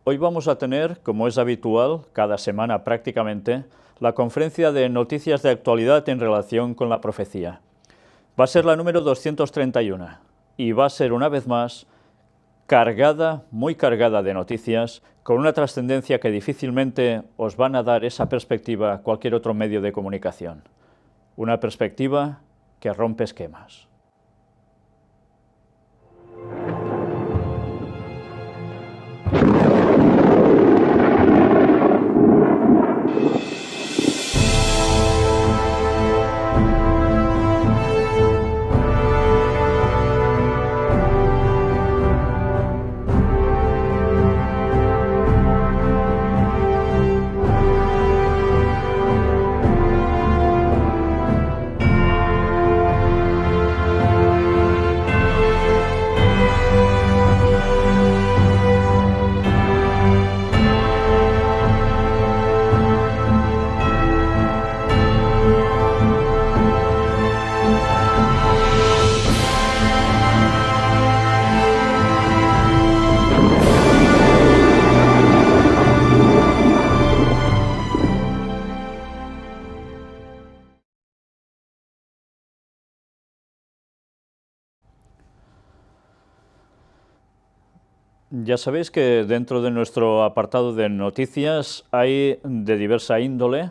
Hoy vamos a tener, como es habitual, cada semana prácticamente, la conferencia de noticias de actualidad en relación con la profecía. Va a ser la número 231 y va a ser una vez más cargada, muy cargada de noticias, con una trascendencia que difícilmente os van a dar esa perspectiva cualquier otro medio de comunicación. Una perspectiva que rompe esquemas. Ya sabéis que dentro de nuestro apartado de noticias hay de diversa índole,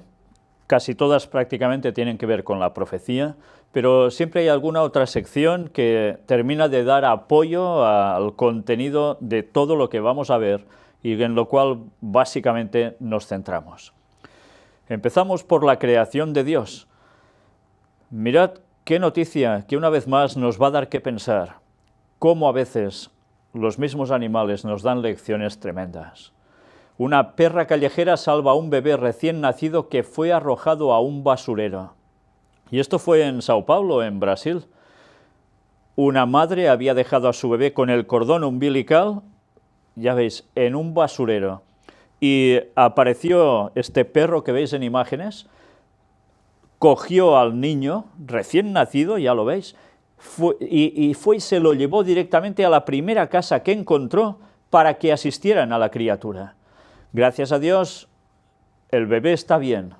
casi todas prácticamente tienen que ver con la profecía, pero siempre hay alguna otra sección que termina de dar apoyo al contenido de todo lo que vamos a ver y en lo cual básicamente nos centramos. Empezamos por la creación de Dios. Mirad qué noticia que una vez más nos va a dar que pensar, cómo a veces los mismos animales nos dan lecciones tremendas. Una perra callejera salva a un bebé recién nacido que fue arrojado a un basurero. Y esto fue en Sao Paulo, en Brasil. Una madre había dejado a su bebé con el cordón umbilical, ya veis, en un basurero. Y apareció este perro que veis en imágenes, cogió al niño recién nacido, ya lo veis, fue y se lo llevó directamente a la primera casa que encontró para que asistieran a la criatura. Gracias a Dios, el bebé está bien,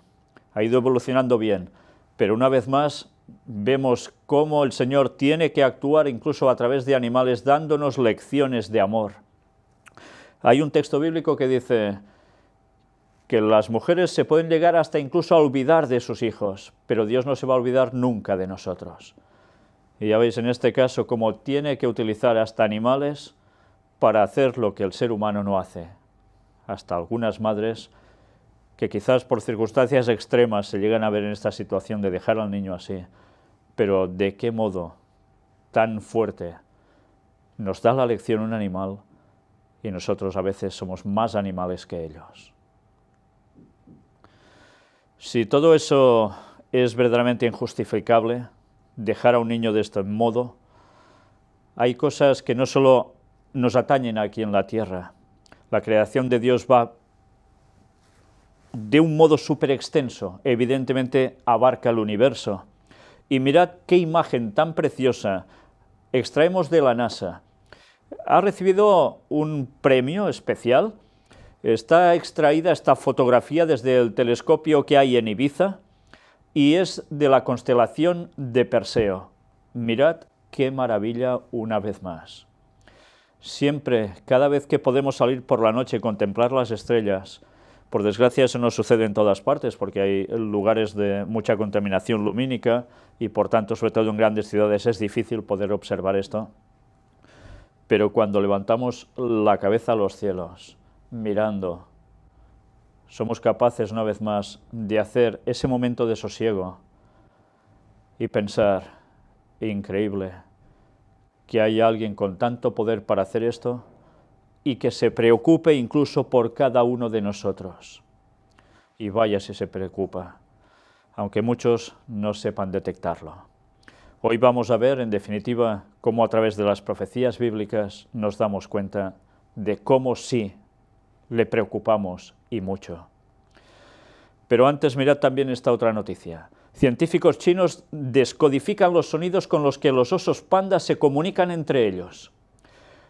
ha ido evolucionando bien, pero una vez más vemos cómo el Señor tiene que actuar incluso a través de animales, dándonos lecciones de amor. Hay un texto bíblico que dice que las mujeres se pueden llegar hasta incluso a olvidar de sus hijos, pero Dios no se va a olvidar nunca de nosotros. Y ya veis en este caso cómo tiene que utilizar hasta animales para hacer lo que el ser humano no hace. Hasta algunas madres que quizás por circunstancias extremas se llegan a ver en esta situación de dejar al niño así. Pero ¿de qué modo tan fuerte nos da la lección un animal y nosotros a veces somos más animales que ellos? Si todo eso es verdaderamente injustificable, dejar a un niño de este modo, hay cosas que no solo nos atañen aquí en la tierra. La creación de Dios va de un modo súper extenso, evidentemente abarca el universo. Y mirad qué imagen tan preciosa extraemos de la NASA. Ha recibido un premio especial, está extraída esta fotografía desde el telescopio que hay en Ibiza, y es de la constelación de Perseo. Mirad qué maravilla una vez más. Siempre, cada vez que podemos salir por la noche y contemplar las estrellas, por desgracia eso no sucede en todas partes porque hay lugares de mucha contaminación lumínica y por tanto, sobre todo en grandes ciudades, es difícil poder observar esto. Pero cuando levantamos la cabeza a los cielos, mirando, somos capaces una vez más de hacer ese momento de sosiego y pensar, increíble, que hay alguien con tanto poder para hacer esto y que se preocupe incluso por cada uno de nosotros. Y vaya si se preocupa, aunque muchos no sepan detectarlo. Hoy vamos a ver, en definitiva, cómo a través de las profecías bíblicas nos damos cuenta de cómo sí le preocupamos y mucho. Pero antes mirad también esta otra noticia. Científicos chinos descodifican los sonidos con los que los osos pandas se comunican entre ellos.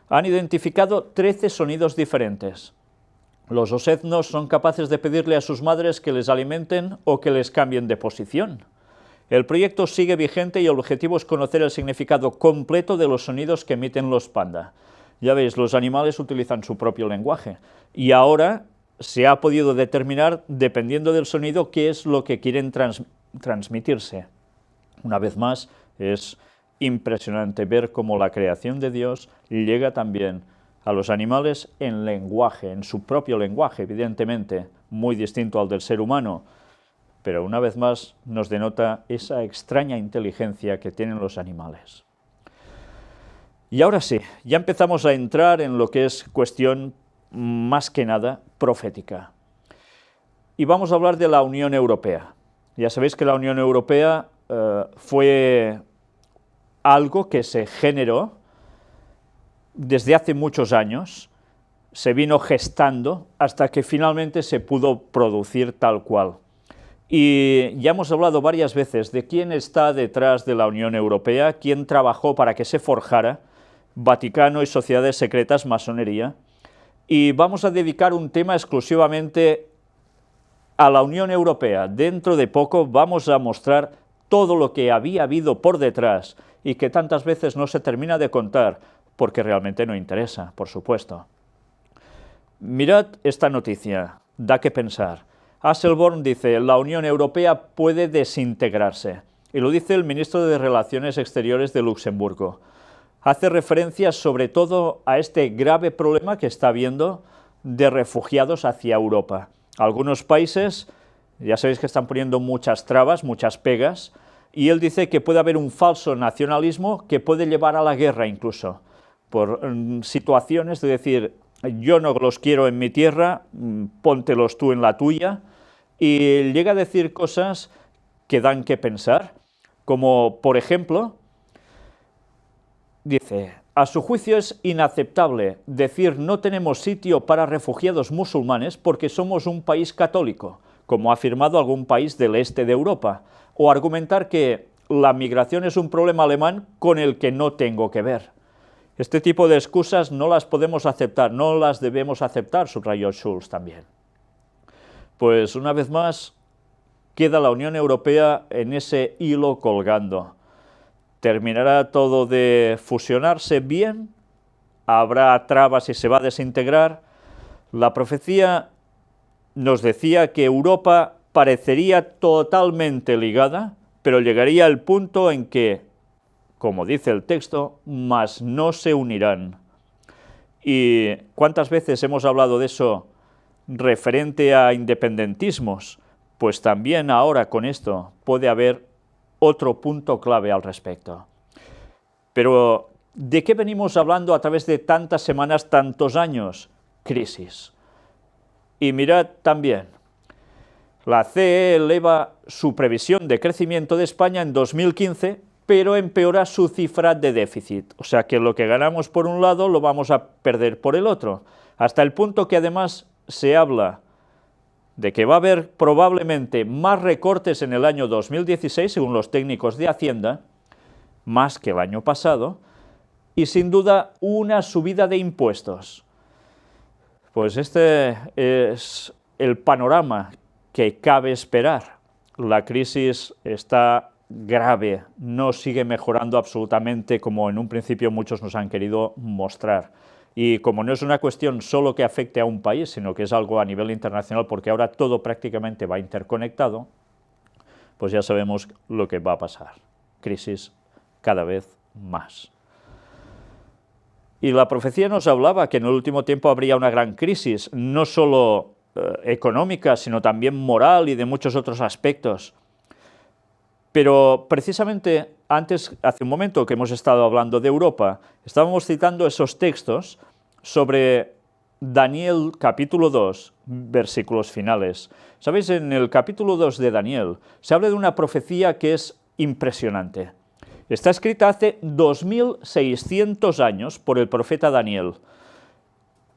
Han identificado 13 sonidos diferentes. Los osednos son capaces de pedirle a sus madres que les alimenten o que les cambien de posición. El proyecto sigue vigente y el objetivo es conocer el significado completo de los sonidos que emiten los panda. Ya veis, los animales utilizan su propio lenguaje y ahora se ha podido determinar, dependiendo del sonido, qué es lo que quieren transmitirse. Una vez más, es impresionante ver cómo la creación de Dios llega también a los animales en lenguaje, en su propio lenguaje, evidentemente, muy distinto al del ser humano, pero una vez más nos denota esa extraña inteligencia que tienen los animales. Y ahora sí, ya empezamos a entrar en lo que es cuestión más que nada profética. Y vamos a hablar de la Unión Europea. Ya sabéis que la Unión Europea fue algo que se generó desde hace muchos años, se vino gestando hasta que finalmente se pudo producir tal cual. Y ya hemos hablado varias veces de quién está detrás de la Unión Europea, quién trabajó para que se forjara, Vaticano y sociedades secretas, masonería, y vamos a dedicar un tema exclusivamente a la Unión Europea. Dentro de poco vamos a mostrar todo lo que había habido por detrás y que tantas veces no se termina de contar, porque realmente no interesa, por supuesto. Mirad esta noticia, da que pensar. Asselborn dice, la Unión Europea puede desintegrarse, y lo dice el ministro de Relaciones Exteriores de Luxemburgo. Hace referencia sobre todo a este grave problema que está habiendo de refugiados hacia Europa. Algunos países, ya sabéis que están poniendo muchas trabas, muchas pegas, y él dice que puede haber un falso nacionalismo que puede llevar a la guerra incluso, por situaciones de decir, yo no los quiero en mi tierra, póntelos tú en la tuya, y llega a decir cosas que dan que pensar, como por ejemplo, dice, a su juicio es inaceptable decir no tenemos sitio para refugiados musulmanes porque somos un país católico, como ha afirmado algún país del este de Europa, o argumentar que la migración es un problema alemán con el que no tengo que ver. Este tipo de excusas no las podemos aceptar, no las debemos aceptar, subrayó Schulz también. Pues una vez más queda la Unión Europea en ese hilo colgando. ¿Terminará todo de fusionarse bien? ¿Habrá trabas y se va a desintegrar? La profecía nos decía que Europa parecería totalmente ligada, pero llegaría el punto en que, como dice el texto, mas no se unirán. ¿Y cuántas veces hemos hablado de eso referente a independentismos? Pues también ahora con esto puede haber otro punto clave al respecto. Pero, ¿de qué venimos hablando a través de tantas semanas, tantos años? Crisis. Y mirad también, la CE eleva su previsión de crecimiento de España en 2015, pero empeora su cifra de déficit. O sea que lo que ganamos por un lado lo vamos a perder por el otro, hasta el punto que además se habla de que va a haber probablemente más recortes en el año 2016, según los técnicos de Hacienda, más que el año pasado, y sin duda una subida de impuestos. Pues este es el panorama que cabe esperar. La crisis está grave, no sigue mejorando absolutamente como en un principio muchos nos han querido mostrar. Y como no es una cuestión solo que afecte a un país, sino que es algo a nivel internacional, porque ahora todo prácticamente va interconectado, pues ya sabemos lo que va a pasar. Crisis cada vez más. Y la profecía nos hablaba que en el último tiempo habría una gran crisis, no solo económica, sino también moral y de muchos otros aspectos. Pero precisamente antes, hace un momento que hemos estado hablando de Europa, estábamos citando esos textos sobre Daniel capítulo 2, versículos finales. ¿Sabéis? En el capítulo 2 de Daniel se habla de una profecía que es impresionante. Está escrita hace 2600 años por el profeta Daniel.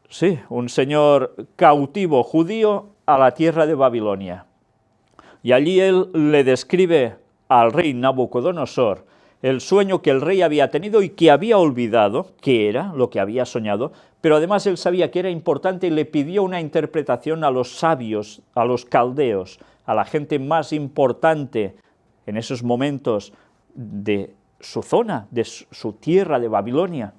Sí, un señor cautivo judío a la tierra de Babilonia. Y allí él le describe al rey Nabucodonosor el sueño que el rey había tenido y que había olvidado, que era lo que había soñado, pero además él sabía que era importante y le pidió una interpretación a los sabios, a los caldeos, a la gente más importante en esos momentos de su zona, de su tierra, de Babilonia.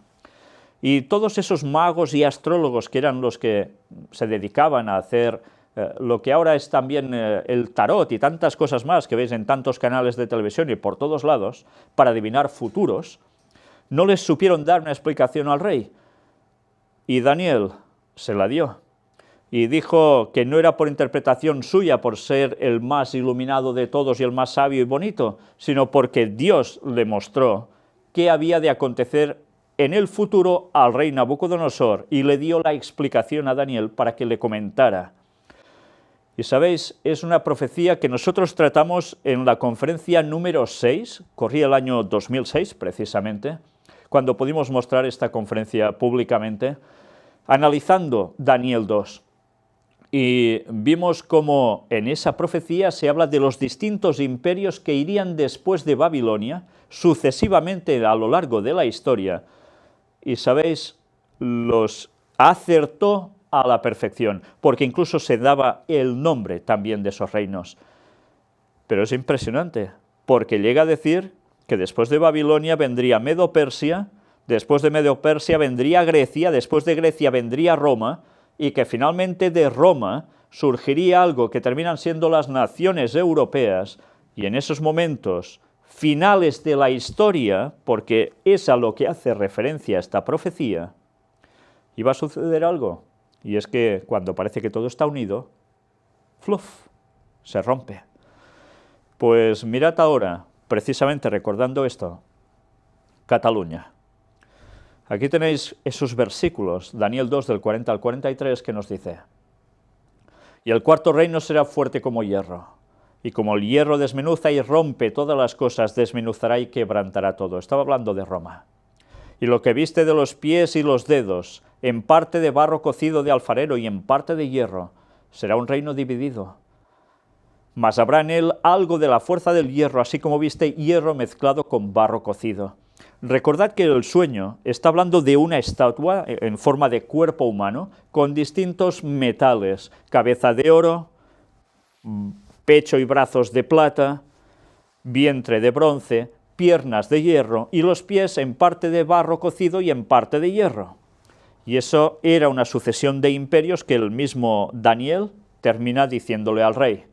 Y todos esos magos y astrólogos que eran los que se dedicaban a hacer lo que ahora es también el tarot y tantas cosas más que veis en tantos canales de televisión y por todos lados, para adivinar futuros, no les supieron dar una explicación al rey. Y Daniel se la dio. Y dijo que no era por interpretación suya, por ser el más iluminado de todos y el más sabio y bonito, sino porque Dios le mostró qué había de acontecer en el futuro al rey Nabucodonosor y le dio la explicación a Daniel para que le comentara. Y sabéis, es una profecía que nosotros tratamos en la conferencia número 6, corría el año 2006 precisamente, cuando pudimos mostrar esta conferencia públicamente, analizando Daniel 2. Y vimos cómo en esa profecía se habla de los distintos imperios que irían después de Babilonia, sucesivamente a lo largo de la historia. Y sabéis, los acertó a la perfección, porque incluso se daba el nombre también de esos reinos. Pero es impresionante, porque llega a decir que después de Babilonia vendría Medo-Persia, después de Medo-Persia vendría Grecia, después de Grecia vendría Roma, y que finalmente de Roma surgiría algo que terminan siendo las naciones europeas, y en esos momentos finales de la historia, porque es a lo que hace referencia esta profecía, iba a suceder algo, y es que cuando parece que todo está unido, ¡fluf!, se rompe. Pues mirad ahora, precisamente recordando esto, Cataluña. Aquí tenéis esos versículos, Daniel 2 del 40 al 43, que nos dice: y el cuarto reino será fuerte como hierro, y como el hierro desmenuza y rompe todas las cosas, desmenuzará y quebrantará todo. Estaba hablando de Roma. Y lo que viste de los pies y los dedos, en parte de barro cocido de alfarero y en parte de hierro, será un reino dividido. Mas habrá en él algo de la fuerza del hierro, así como viste hierro mezclado con barro cocido. Recordad que el sueño está hablando de una estatua en forma de cuerpo humano, con distintos metales, cabeza de oro, pecho y brazos de plata, vientre de bronce, piernas de hierro y los pies en parte de barro cocido y en parte de hierro. Y eso era una sucesión de imperios que el mismo Daniel termina diciéndole al rey,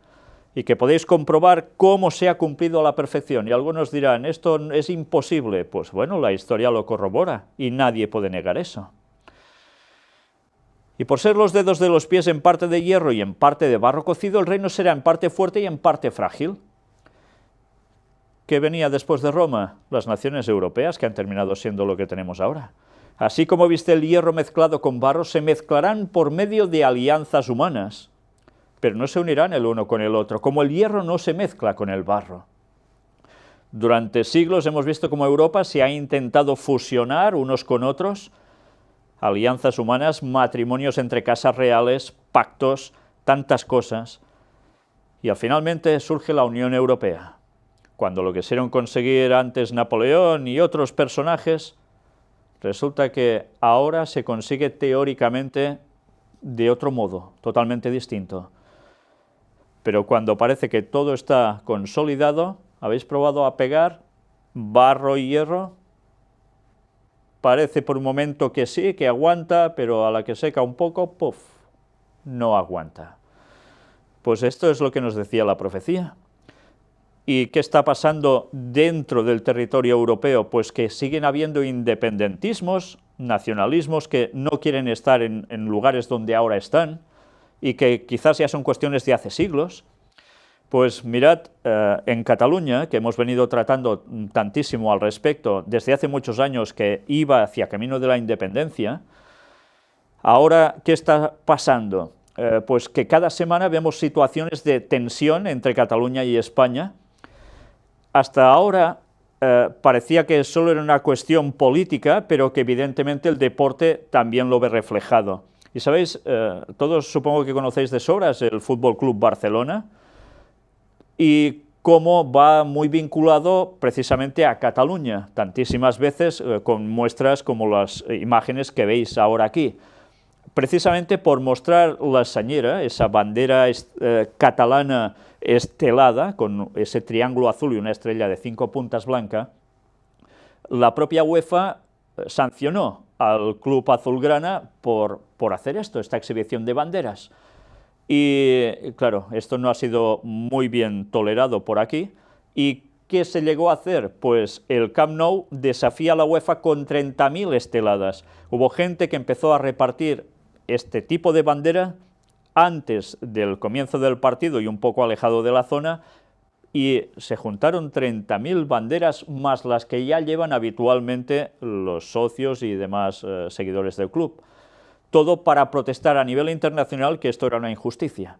y que podéis comprobar cómo se ha cumplido a la perfección. Y algunos dirán, esto es imposible. Pues bueno, la historia lo corrobora y nadie puede negar eso. Y por ser los dedos de los pies en parte de hierro y en parte de barro cocido, el reino será en parte fuerte y en parte frágil. ¿Qué venía después de Roma? Las naciones europeas, que han terminado siendo lo que tenemos ahora. Así como viste el hierro mezclado con barro, se mezclarán por medio de alianzas humanas, pero no se unirán el uno con el otro, como el hierro no se mezcla con el barro. Durante siglos hemos visto cómo Europa se ha intentado fusionar unos con otros, alianzas humanas, matrimonios entre casas reales, pactos, tantas cosas, y finalmente surge la Unión Europea, cuando lo quisieron conseguir antes Napoleón y otros personajes, resulta que ahora se consigue teóricamente de otro modo, totalmente distinto. Pero cuando parece que todo está consolidado, ¿habéis probado a pegar barro y hierro? Parece por un momento que sí, que aguanta, pero a la que seca un poco, ¡puf!, no aguanta. Pues esto es lo que nos decía la profecía. ¿Y qué está pasando dentro del territorio europeo? Pues que siguen habiendo independentismos, nacionalismos que no quieren estar en lugares donde ahora están, y que quizás ya son cuestiones de hace siglos. Pues mirad, en Cataluña, que hemos venido tratando tantísimo al respecto desde hace muchos años, que iba hacia camino de la independencia, ahora, ¿qué está pasando? Pues que cada semana vemos situaciones de tensión entre Cataluña y España. Hasta ahora parecía que solo era una cuestión política, pero que evidentemente el deporte también lo ve reflejado. Y sabéis, todos supongo que conocéis de sobras el Fútbol Club Barcelona, y como va muy vinculado precisamente a Cataluña, tantísimas veces con muestras como las imágenes que veis ahora aquí. Precisamente por mostrar la señera, esa bandera catalana estelada, con ese triángulo azul y una estrella de 5 puntas blanca, la propia UEFA sancionó al club azulgrana por hacer esto, esta exhibición de banderas. Y claro, esto no ha sido muy bien tolerado por aquí. ¿Y qué se llegó a hacer? Pues el Camp Nou desafía a la UEFA con 30.000 esteladas. Hubo gente que empezó a repartir este tipo de bandera antes del comienzo del partido y un poco alejado de la zona, y se juntaron 30.000 banderas más las que ya llevan habitualmente los socios y demás seguidores del club. Todo para protestar a nivel internacional que esto era una injusticia.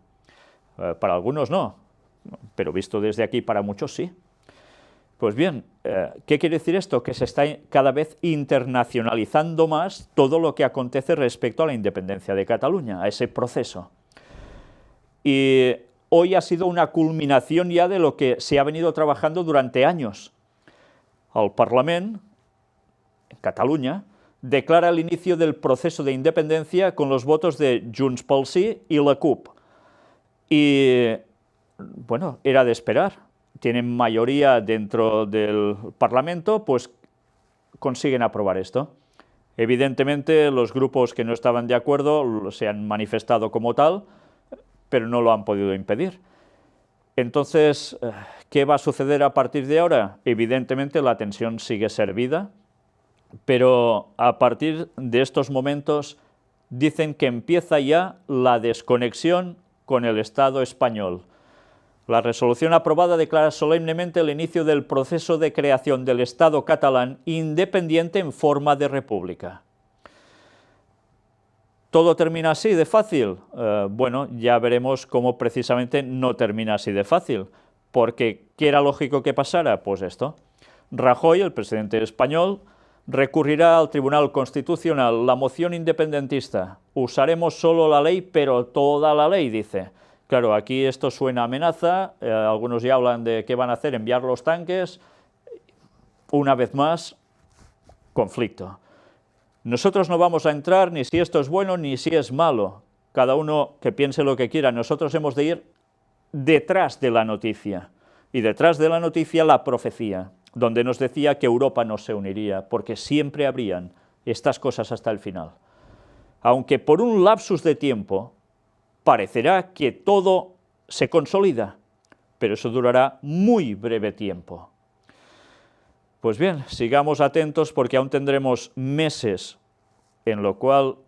Para algunos no, pero visto desde aquí para muchos sí. Pues bien, ¿qué quiere decir esto? Que se está cada vez internacionalizando más todo lo que acontece respecto a la independencia de Cataluña, a ese proceso. Y hoy ha sido una culminación ya de lo que se ha venido trabajando durante años. El Parlament, en Cataluña, declara el inicio del proceso de independencia con los votos de Junts pel Sí y la CUP. Y, bueno, era de esperar. Tienen mayoría dentro del Parlamento, pues consiguen aprobar esto. Evidentemente, los grupos que no estaban de acuerdo se han manifestado como tal, pero no lo han podido impedir. Entonces, ¿qué va a suceder a partir de ahora? Evidentemente, la tensión sigue servida, pero a partir de estos momentos dicen que empieza ya la desconexión con el Estado español. La resolución aprobada declara solemnemente el inicio del proceso de creación del Estado catalán independiente en forma de república. ¿Todo termina así de fácil? Bueno, ya veremos cómo precisamente no termina así de fácil, porque ¿qué era lógico que pasara? Pues esto. Rajoy, el presidente español, recurrirá al Tribunal Constitucional la moción independentista. Usaremos solo la ley, pero toda la ley, dice. Claro, aquí esto suena a amenaza, algunos ya hablan de qué van a hacer, enviar los tanques. Una vez más, conflicto. Nosotros no vamos a entrar ni si esto es bueno ni si es malo. Cada uno que piense lo que quiera. Nosotros hemos de ir detrás de la noticia. Y detrás de la noticia la profecía, donde nos decía que Europa no se uniría, porque siempre habrían estas cosas hasta el final. Aunque por un lapsus de tiempo parecerá que todo se consolida, pero eso durará muy breve tiempo. Pues bien, sigamos atentos porque aún tendremos meses en lo cual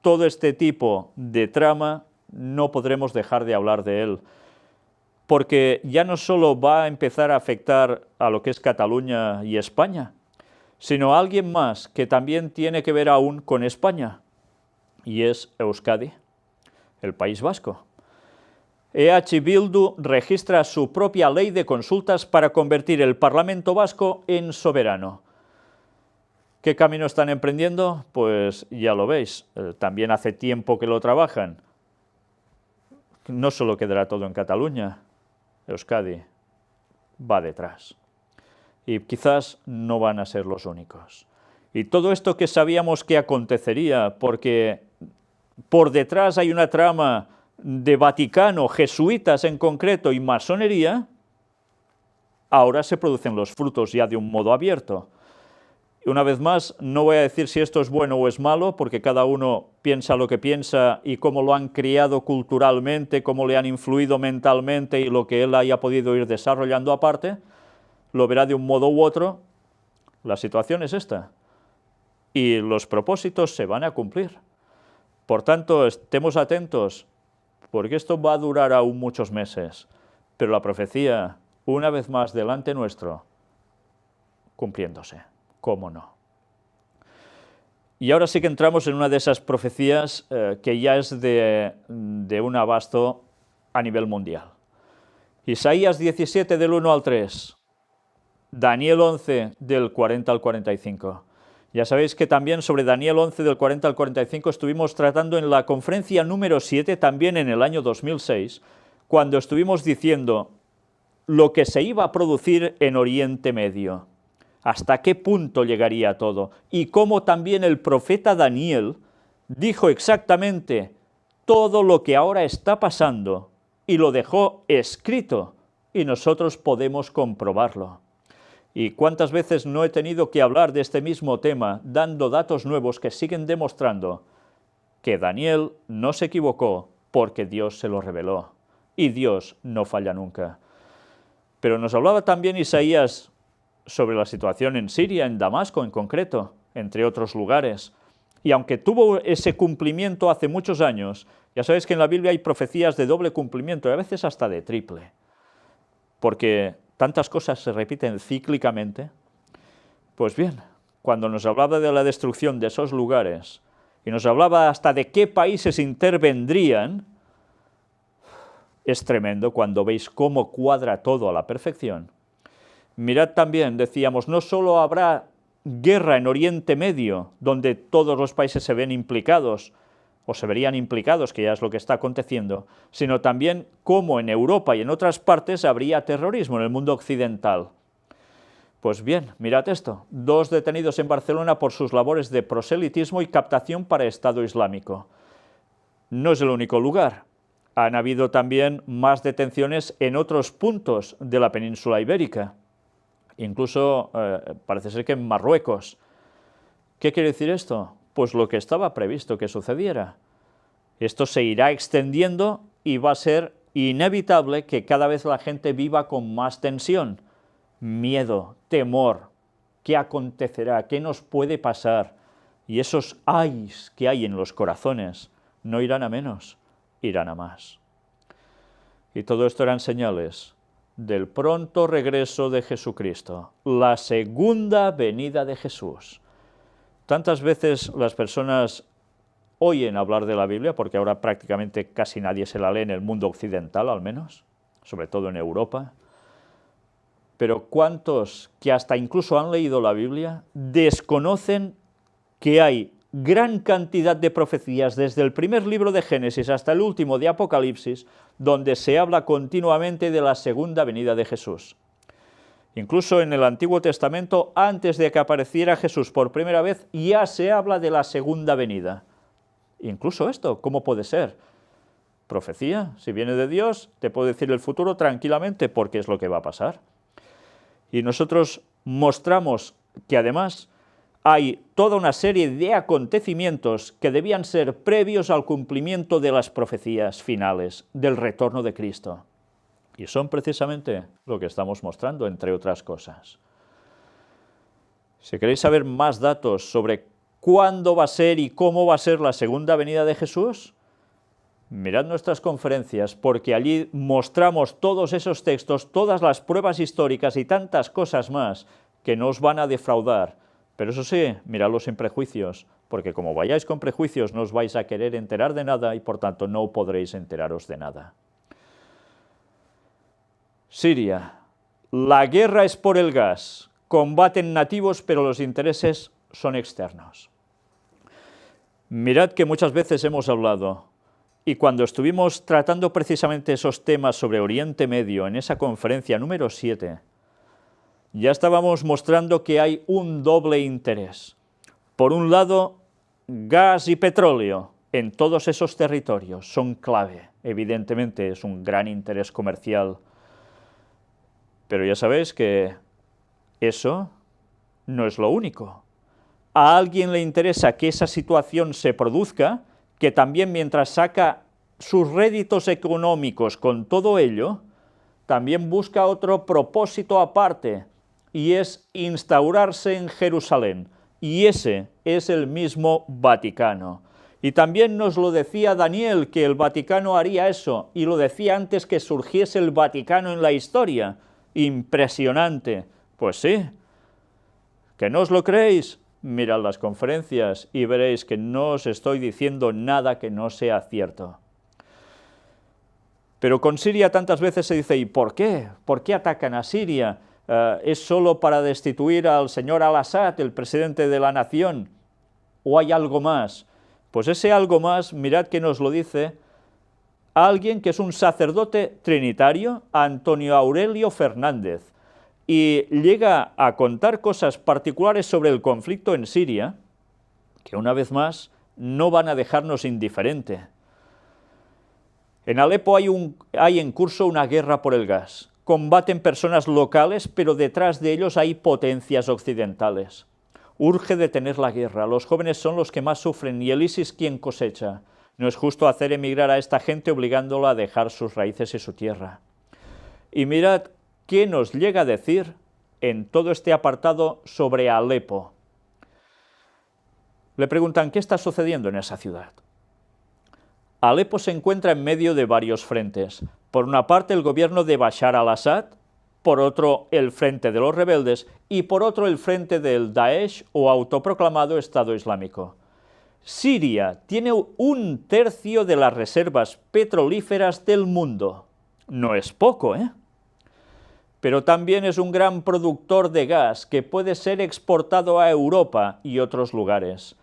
todo este tipo de trama no podremos dejar de hablar de él, porque ya no solo va a empezar a afectar a lo que es Cataluña y España, sino a alguien más que también tiene que ver aún con España, y es Euskadi, el País Vasco. EH Bildu registra su propia ley de consultas para convertir el Parlamento Vasco en soberano. ¿Qué camino están emprendiendo? Pues ya lo veis, también hace tiempo que lo trabajan. No solo quedará todo en Cataluña, Euskadi va detrás. Y quizás no van a ser los únicos. Y todo esto que sabíamos que acontecería, porque por detrás hay una trama de Vaticano, jesuitas en concreto y masonería, ahora se producen los frutos ya de un modo abierto. Y una vez más, no voy a decir si esto es bueno o es malo, porque cada uno piensa lo que piensa y cómo lo han criado culturalmente, cómo le han influido mentalmente y lo que él haya podido ir desarrollando aparte, lo verá de un modo u otro. La situación es esta. Y los propósitos se van a cumplir. Por tanto, estemos atentos, porque esto va a durar aún muchos meses, pero la profecía, una vez más delante nuestro, cumpliéndose, ¿cómo no? Y ahora sí que entramos en una de esas profecías que ya es de un abasto a nivel mundial. Isaías 17 del 1 al 3, Daniel 11 del 40 al 45. Ya sabéis que también sobre Daniel 11 del 40 al 45 estuvimos tratando en la conferencia número 7, también en el año 2006, cuando estuvimos diciendo lo que se iba a producir en Oriente Medio. ¿Hasta qué punto llegaría todo? Y cómo también el profeta Daniel dijo exactamente todo lo que ahora está pasando y lo dejó escrito y nosotros podemos comprobarlo. ¿Y cuántas veces no he tenido que hablar de este mismo tema dando datos nuevos que siguen demostrando que Daniel no se equivocó porque Dios se lo reveló y Dios no falla nunca? Pero nos hablaba también Isaías sobre la situación en Siria, en Damasco en concreto, entre otros lugares. Y aunque tuvo ese cumplimiento hace muchos años, ya sabéis que en la Biblia hay profecías de doble cumplimiento y a veces hasta de triple, porque tantas cosas se repiten cíclicamente. Pues bien, cuando nos hablaba de la destrucción de esos lugares y nos hablaba hasta de qué países intervendrían, es tremendo cuando veis cómo cuadra todo a la perfección. Mirad también, decíamos, no solo habrá guerra en Oriente Medio, donde todos los países se ven implicados, o se verían implicados, que ya es lo que está aconteciendo, sino también cómo en Europa y en otras partes habría terrorismo en el mundo occidental. Pues bien, mirad esto, 2 detenidos en Barcelona por sus labores de proselitismo y captación para Estado Islámico. No es el único lugar. Han habido también más detenciones en otros puntos de la península ibérica. Incluso parece ser que en Marruecos. ¿Qué quiere decir esto? Pues lo que estaba previsto que sucediera. Esto se irá extendiendo y va a ser inevitable que cada vez la gente viva con más tensión, miedo, temor. ¿Qué acontecerá? ¿Qué nos puede pasar? Y esos ayes que hay en los corazones no irán a menos, irán a más. Y todo esto eran señales del pronto regreso de Jesucristo, la segunda venida de Jesús. Tantas veces las personas oyen hablar de la Biblia, porque ahora prácticamente casi nadie se la lee en el mundo occidental, al menos, sobre todo en Europa, pero ¿cuántos que hasta incluso han leído la Biblia desconocen que hay gran cantidad de profecías desde el primer libro de Génesis hasta el último de Apocalipsis, donde se habla continuamente de la segunda venida de Jesús? Incluso en el Antiguo Testamento, antes de que apareciera Jesús por primera vez, ya se habla de la segunda venida. Incluso esto, ¿cómo puede ser? Profecía, si viene de Dios, te puedo decir el futuro tranquilamente porque es lo que va a pasar. Y nosotros mostramos que además hay toda una serie de acontecimientos que debían ser previos al cumplimiento de las profecías finales del retorno de Cristo. Y son precisamente lo que estamos mostrando, entre otras cosas. Si queréis saber más datos sobre cuándo va a ser y cómo va a ser la segunda venida de Jesús, mirad nuestras conferencias, porque allí mostramos todos esos textos, todas las pruebas históricas y tantas cosas más que no os van a defraudar. Pero eso sí, miradlo sin prejuicios, porque como vayáis con prejuicios no os vais a querer enterar de nada y por tanto no podréis enteraros de nada. Siria. La guerra es por el gas. Combaten nativos, pero los intereses son externos. Mirad que muchas veces hemos hablado, y cuando estuvimos tratando precisamente esos temas sobre Oriente Medio en esa conferencia número 7, ya estábamos mostrando que hay un doble interés. Por un lado, gas y petróleo en todos esos territorios son clave. Evidentemente es un gran interés comercial. Pero ya sabéis que eso no es lo único. A alguien le interesa que esa situación se produzca, que también mientras saca sus réditos económicos con todo ello, también busca otro propósito aparte, y es instaurarse en Jerusalén, y ese es el mismo Vaticano. Y también nos lo decía Daniel, que el Vaticano haría eso, y lo decía antes que surgiese el Vaticano en la historia. Impresionante. Pues sí. ¿Que no os lo creéis? Mirad las conferencias y veréis que no os estoy diciendo nada que no sea cierto. Pero con Siria tantas veces se dice, ¿y por qué? ¿Por qué atacan a Siria? ¿Es solo para destituir al señor al-Assad, el presidente de la nación? ¿O hay algo más? Pues ese algo más, mirad que nos lo dice a alguien que es un sacerdote trinitario, Antonio Aurelio Fernández, y llega a contar cosas particulares sobre el conflicto en Siria, que una vez más no van a dejarnos indiferente. En Alepo hay en curso una guerra por el gas. Combaten personas locales, pero detrás de ellos hay potencias occidentales. Urge detener la guerra. Los jóvenes son los que más sufren y el ISIS quien cosecha. No es justo hacer emigrar a esta gente obligándola a dejar sus raíces y su tierra. Y mirad qué nos llega a decir en todo este apartado sobre Alepo. Le preguntan, ¿qué está sucediendo en esa ciudad? Alepo se encuentra en medio de varios frentes. Por una parte, el gobierno de Bashar al-Assad, por otro, el frente de los rebeldes, y por otro, el frente del Daesh o autoproclamado Estado Islámico. Siria tiene 1/3 de las reservas petrolíferas del mundo. No es poco, ¿eh? Pero también es un gran productor de gas que puede ser exportado a Europa y otros lugares.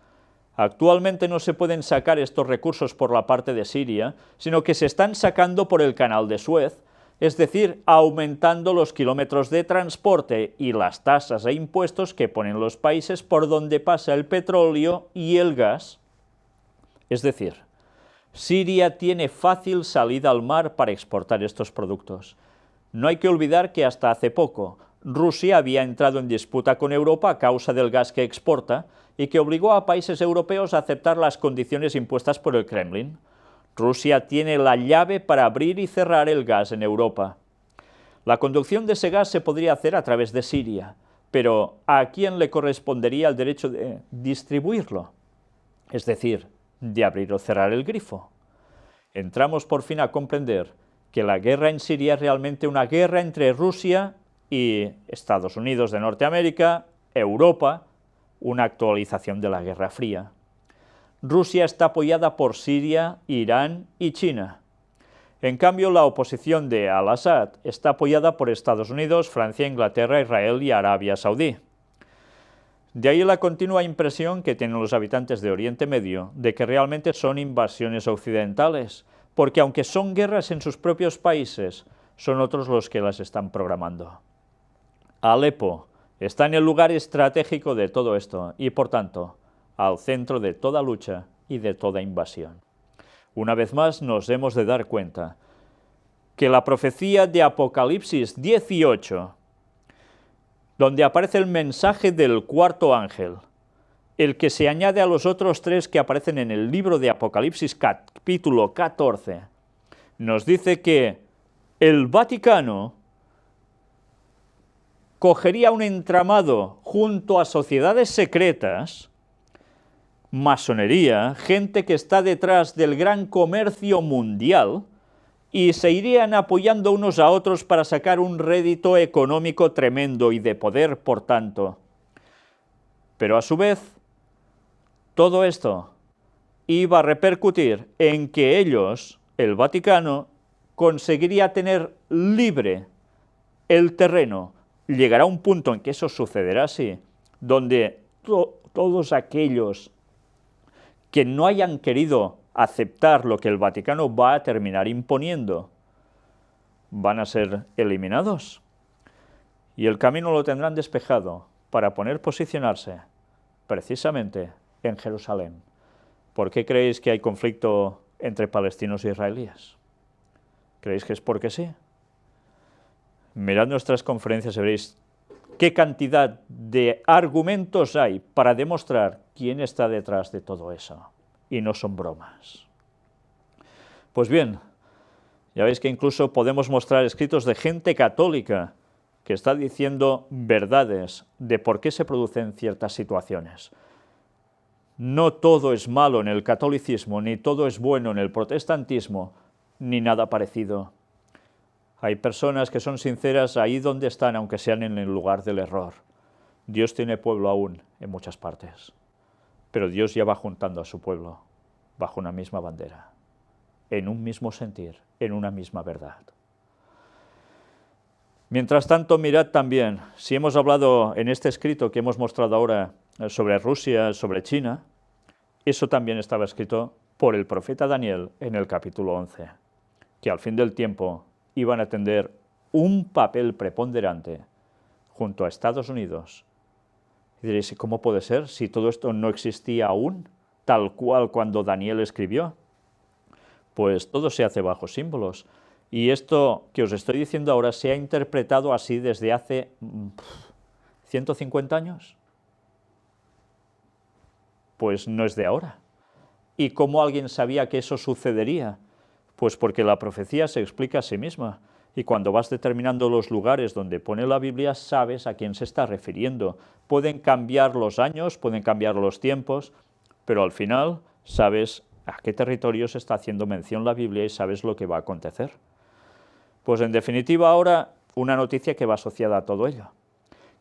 Actualmente no se pueden sacar estos recursos por la parte de Siria, sino que se están sacando por el canal de Suez, es decir, aumentando los kilómetros de transporte y las tasas e impuestos que ponen los países por donde pasa el petróleo y el gas. Es decir, Siria tiene fácil salida al mar para exportar estos productos. No hay que olvidar que hasta hace poco Rusia había entrado en disputa con Europa a causa del gas que exporta y que obligó a países europeos a aceptar las condiciones impuestas por el Kremlin. Rusia tiene la llave para abrir y cerrar el gas en Europa. La conducción de ese gas se podría hacer a través de Siria, pero ¿a quién le correspondería el derecho de distribuirlo? Es decir, de abrir o cerrar el grifo. Entramos por fin a comprender que la guerra en Siria es realmente una guerra entre Rusia y Estados Unidos de Norteamérica, Europa, una actualización de la Guerra Fría. Rusia está apoyada por Siria, Irán y China. En cambio, la oposición de al-Assad está apoyada por Estados Unidos, Francia, Inglaterra, Israel y Arabia Saudí. De ahí la continua impresión que tienen los habitantes de Oriente Medio de que realmente son invasiones occidentales, porque aunque son guerras en sus propios países, son otros los que las están programando. Alepo está en el lugar estratégico de todo esto y, por tanto, al centro de toda lucha y de toda invasión. Una vez más nos hemos de dar cuenta que la profecía de Apocalipsis 18, donde aparece el mensaje del cuarto ángel, el que se añade a los otros 3 que aparecen en el libro de Apocalipsis capítulo 14, nos dice que el Vaticano cogería un entramado junto a sociedades secretas, masonería, gente que está detrás del gran comercio mundial, y se irían apoyando unos a otros para sacar un rédito económico tremendo y de poder, por tanto. Pero a su vez, todo esto iba a repercutir en que ellos, el Vaticano, conseguiría tener libre el terreno. Llegará un punto en que eso sucederá así, donde todos aquellos que no hayan querido aceptar lo que el Vaticano va a terminar imponiendo, van a ser eliminados. Y el camino lo tendrán despejado para posicionarse precisamente en Jerusalén. ¿Por qué creéis que hay conflicto entre palestinos e israelíes? ¿Creéis que es porque sí? Mirad nuestras conferencias y veréis qué cantidad de argumentos hay para demostrar quién está detrás de todo eso. Y no son bromas. Pues bien, ya veis que incluso podemos mostrar escritos de gente católica que está diciendo verdades de por qué se producen ciertas situaciones. No todo es malo en el catolicismo, ni todo es bueno en el protestantismo, ni nada parecido. Hay personas que son sinceras ahí donde están, aunque sean en el lugar del error. Dios tiene pueblo aún en muchas partes, pero Dios ya va juntando a su pueblo bajo una misma bandera, en un mismo sentir, en una misma verdad. Mientras tanto, mirad también, si hemos hablado en este escrito que hemos mostrado ahora sobre Rusia, sobre China, eso también estaba escrito por el profeta Daniel en el capítulo 11. que al fin del tiempo iban a tener un papel preponderante junto a Estados Unidos. Y diréis, ¿cómo puede ser si todo esto no existía aún, tal cual cuando Daniel escribió? Pues todo se hace bajo símbolos. Y esto que os estoy diciendo ahora se ha interpretado así desde hace 150 años. Pues no es de ahora. ¿Y cómo alguien sabía que eso sucedería? Pues porque la profecía se explica a sí misma. Y cuando vas determinando los lugares donde pone la Biblia, sabes a quién se está refiriendo. Pueden cambiar los años, pueden cambiar los tiempos, pero al final sabes a qué territorio se está haciendo mención la Biblia y sabes lo que va a acontecer. Pues en definitiva ahora una noticia que va asociada a todo ello.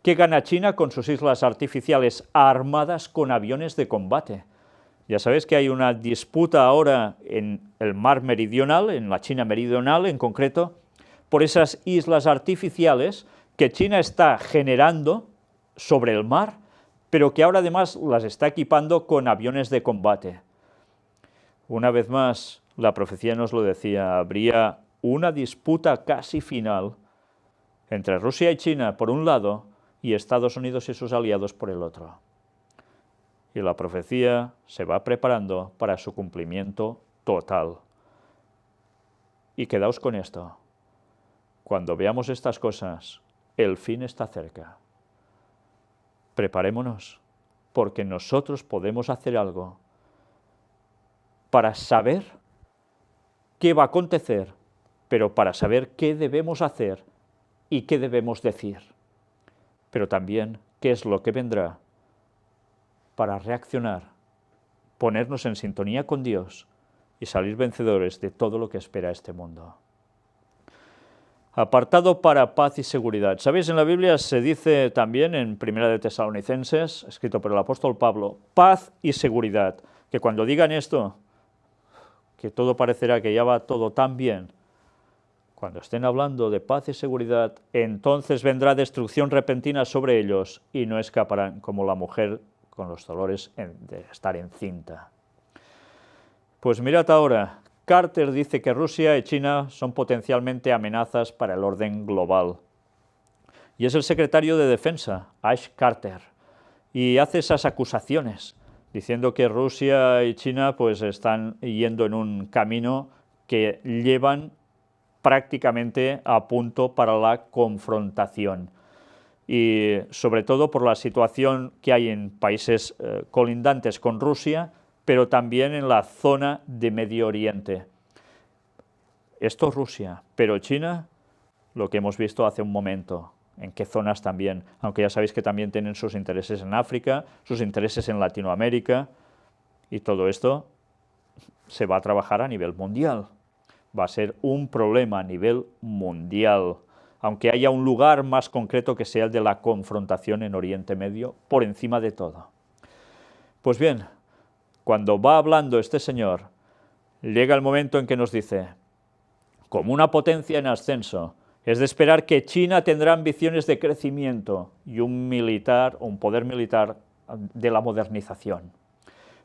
¿Qué gana China con sus islas artificiales armadas con aviones de combate? Ya sabéis que hay una disputa ahora en el mar meridional, en la China meridional en concreto, por esas islas artificiales que China está generando sobre el mar, pero que ahora además las está equipando con aviones de combate. Una vez más, la profecía nos lo decía, habría una disputa casi final entre Rusia y China por un lado y Estados Unidos y sus aliados por el otro. Y la profecía se va preparando para su cumplimiento total. Y quedaos con esto. Cuando veamos estas cosas, el fin está cerca. Preparémonos, porque nosotros podemos hacer algo para saber qué va a acontecer, pero para saber qué debemos hacer y qué debemos decir, pero también qué es lo que vendrá para reaccionar, ponernos en sintonía con Dios y salir vencedores de todo lo que espera este mundo. Apartado para paz y seguridad. ¿Sabéis? En la Biblia se dice también en 1 de Tesalonicenses, escrito por el apóstol Pablo, paz y seguridad, que cuando digan esto, que todo parecerá que ya va todo tan bien, cuando estén hablando de paz y seguridad, entonces vendrá destrucción repentina sobre ellos y no escaparán como la mujer con los dolores de estar encinta. Pues mirad ahora, Carter dice que Rusia y China son potencialmente amenazas para el orden global. Y es el secretario de Defensa, Ash Carter, y hace esas acusaciones, diciendo que Rusia y China pues están yendo en un camino que llevan prácticamente a punto para la confrontación. Y sobre todo por la situación que hay en países colindantes con Rusia, pero también en la zona de Medio Oriente. Esto es Rusia, pero China, lo que hemos visto hace un momento, en qué zonas también, aunque ya sabéis que también tienen sus intereses en África, sus intereses en Latinoamérica, y todo esto se va a trabajar a nivel mundial. Va a ser un problema a nivel mundial, aunque haya un lugar más concreto que sea el de la confrontación en Oriente Medio, por encima de todo. Pues bien, cuando va hablando este señor, llega el momento en que nos dice, como una potencia en ascenso, es de esperar que China tendrá ambiciones de crecimiento y un poder militar de la modernización.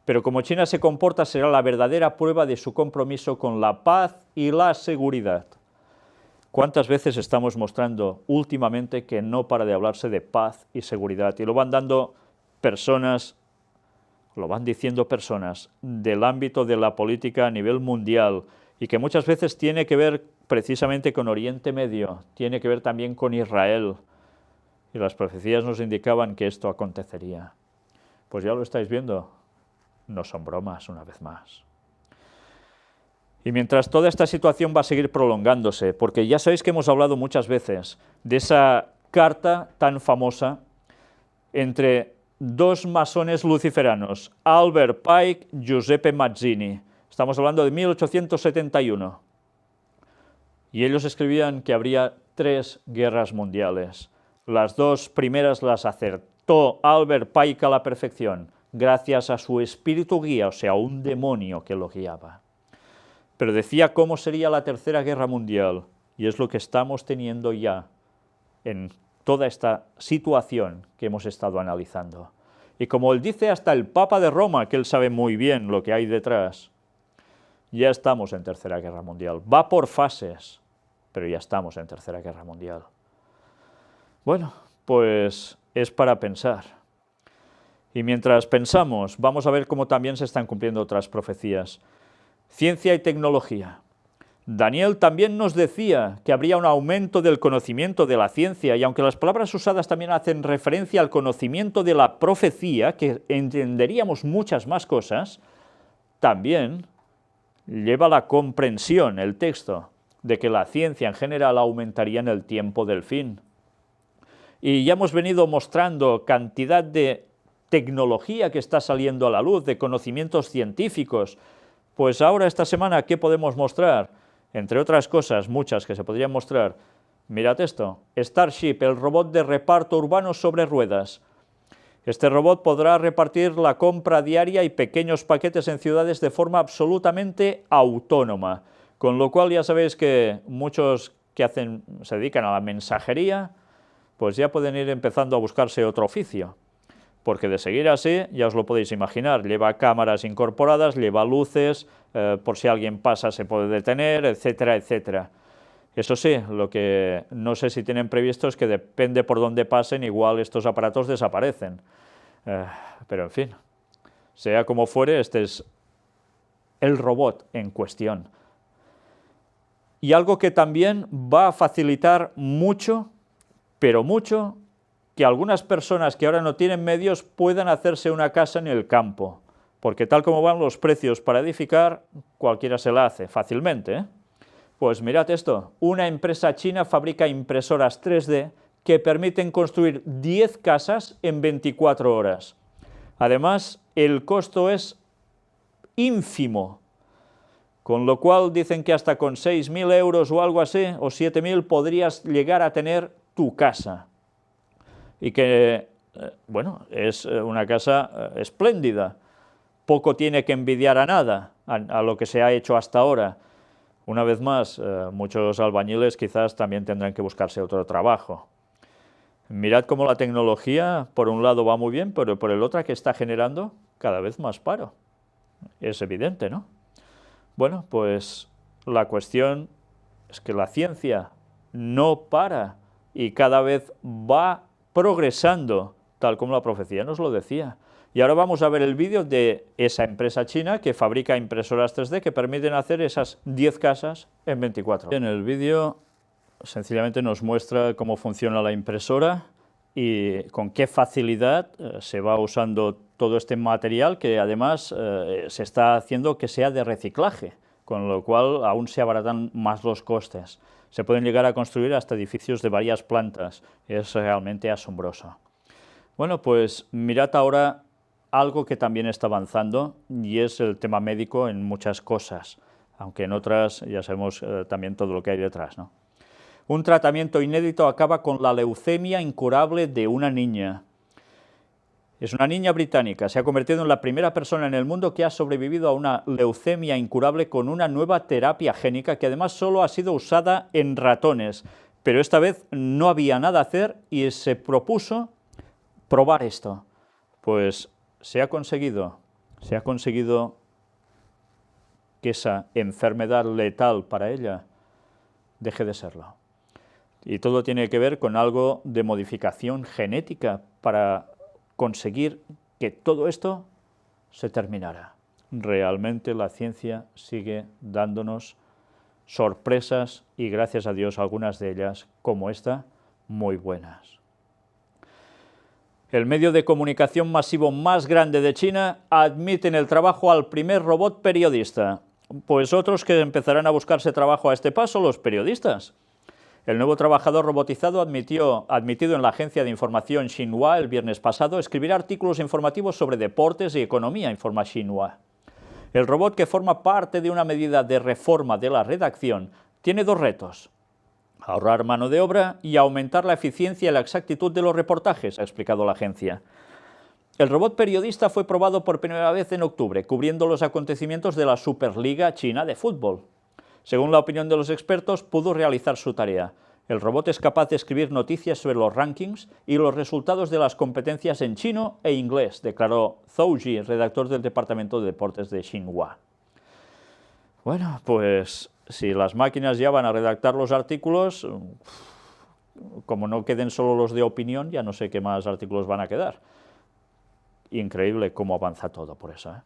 Pero como China se comporta será la verdadera prueba de su compromiso con la paz y la seguridad. ¿Cuántas veces estamos mostrando últimamente que no para de hablarse de paz y seguridad? Y lo van dando personas, lo van diciendo personas del ámbito de la política a nivel mundial y que muchas veces tiene que ver precisamente con Oriente Medio, tiene que ver también con Israel. Y las profecías nos indicaban que esto acontecería. Pues ya lo estáis viendo, no son bromas una vez más. Y mientras toda esta situación va a seguir prolongándose, porque ya sabéis que hemos hablado muchas veces de esa carta tan famosa entre dos masones luciferanos, Albert Pike y Giuseppe Mazzini. Estamos hablando de 1871. Y ellos escribían que habría 3 guerras mundiales. Las 2 primeras las acertó Albert Pike a la perfección, gracias a su espíritu guía, o sea, un demonio que lo guiaba. Pero decía cómo sería la Tercera Guerra Mundial, y es lo que estamos teniendo ya en toda esta situación que hemos estado analizando. Y como él dice hasta el Papa de Roma, que él sabe muy bien lo que hay detrás, Ya estamos en Tercera Guerra Mundial. Va por fases, pero ya estamos en Tercera Guerra Mundial. Bueno, pues es para pensar. Y mientras pensamos, vamos a ver cómo también se están cumpliendo otras profecías. Ciencia y tecnología. Daniel también nos decía que habría un aumento del conocimiento de la ciencia, y aunque las palabras usadas también hacen referencia al conocimiento de la profecía, que entenderíamos muchas más cosas, también lleva la comprensión, el texto, de que la ciencia en general aumentaría en el tiempo del fin. Y ya hemos venido mostrando cantidad de tecnología que está saliendo a la luz, de conocimientos científicos. Pues ahora, esta semana, ¿qué podemos mostrar? Entre otras cosas, muchas que se podrían mostrar. Mirad esto, Starship, el robot de reparto urbano sobre ruedas. Este robot podrá repartir la compra diaria y pequeños paquetes en ciudades de forma absolutamente autónoma, con lo cual ya sabéis que muchos que se dedican a la mensajería, pues ya pueden ir empezando a buscarse otro oficio, porque de seguir así, ya os lo podéis imaginar, lleva cámaras incorporadas, lleva luces, por si alguien pasa se puede detener, etcétera, etcétera. Eso sí, lo que no sé si tienen previsto es que depende por dónde pasen, igual estos aparatos desaparecen. Pero en fin, sea como fuere, este es el robot en cuestión. Y algo que también va a facilitar mucho, pero mucho, que algunas personas que ahora no tienen medios puedan hacerse una casa en el campo, porque tal como van los precios para edificar, cualquiera se la hace fácilmente, ¿eh? Pues mirad esto, una empresa china fabrica impresoras 3D que permiten construir 10 casas en 24 horas. Además, el costo es ínfimo, con lo cual dicen que hasta con 6.000 euros o algo así, o 7.000, podrías llegar a tener tu casa. Y que, bueno, es una casa espléndida, poco tiene que envidiar a nada, a lo que se ha hecho hasta ahora. Una vez más, muchos albañiles quizás también tendrán que buscarse otro trabajo. Mirad cómo la tecnología, por un lado va muy bien, pero por el otro que está generando cada vez más paro. Es evidente, ¿no? Bueno, pues la cuestión es que la ciencia no para y cada vez va progresando, tal como la profecía nos lo decía. Y ahora vamos a ver el vídeo de esa empresa china que fabrica impresoras 3D que permiten hacer esas 10 casas en 24 horas. En el vídeo sencillamente nos muestra cómo funciona la impresora y con qué facilidad se va usando todo este material que además se está haciendo que sea de reciclaje, con lo cual aún se abaratan más los costes. Se pueden llegar a construir hasta edificios de varias plantas, es realmente asombroso. Bueno, pues mirad ahora algo que también está avanzando y es el tema médico en muchas cosas, aunque en otras ya sabemos también todo lo que hay detrás, ¿no? Un tratamiento inédito acaba con la leucemia incurable de una niña. Es una niña británica, se ha convertido en la primera persona en el mundo que ha sobrevivido a una leucemia incurable con una nueva terapia génica que además solo ha sido usada en ratones, pero esta vez no había nada a hacer y se propuso probar esto. Pues se ha conseguido que esa enfermedad letal para ella deje de serlo. Y todo tiene que ver con algo de modificación genética para conseguir que todo esto se terminara. Realmente la ciencia sigue dándonos sorpresas y gracias a Dios algunas de ellas, como esta, muy buenas. El medio de comunicación masivo más grande de China admite en el trabajo al primer robot periodista. Pues otros que empezarán a buscarse trabajo a este paso, los periodistas. El nuevo trabajador robotizado admitido en la agencia de información Xinhua el viernes pasado escribirá artículos informativos sobre deportes y economía, informa Xinhua. El robot, que forma parte de una medida de reforma de la redacción, tiene dos retos: ahorrar mano de obra y aumentar la eficiencia y la exactitud de los reportajes, ha explicado la agencia. El robot periodista fue probado por primera vez en octubre, cubriendo los acontecimientos de la Superliga China de fútbol. Según la opinión de los expertos, pudo realizar su tarea. El robot es capaz de escribir noticias sobre los rankings y los resultados de las competencias en chino e inglés, declaró Zhou Ji, redactor del Departamento de Deportes de Xinhua. Bueno, pues si las máquinas ya van a redactar los artículos, como no queden solo los de opinión, ya no sé qué más artículos van a quedar. Increíble cómo avanza todo por eso, ¿eh?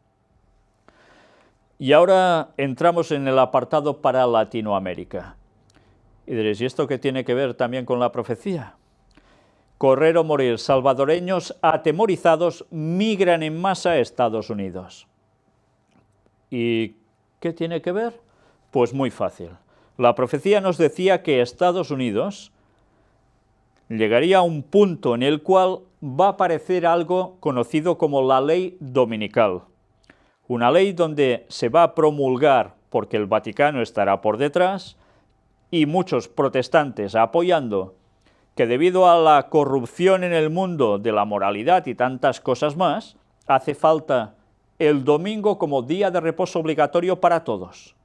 Y ahora entramos en el apartado para Latinoamérica. Y diréis, ¿y esto qué tiene que ver también con la profecía? Correr o morir, salvadoreños atemorizados migran en masa a Estados Unidos. ¿Y qué tiene que ver? Pues muy fácil. La profecía nos decía que Estados Unidos llegaría a un punto en el cual va a aparecer algo conocido como la ley dominical. Una ley donde se va a promulgar, porque el Vaticano estará por detrás, y muchos protestantes apoyando que debido a la corrupción en el mundo de la moralidad y tantas cosas más, hace falta el domingo como día de reposo obligatorio para todos.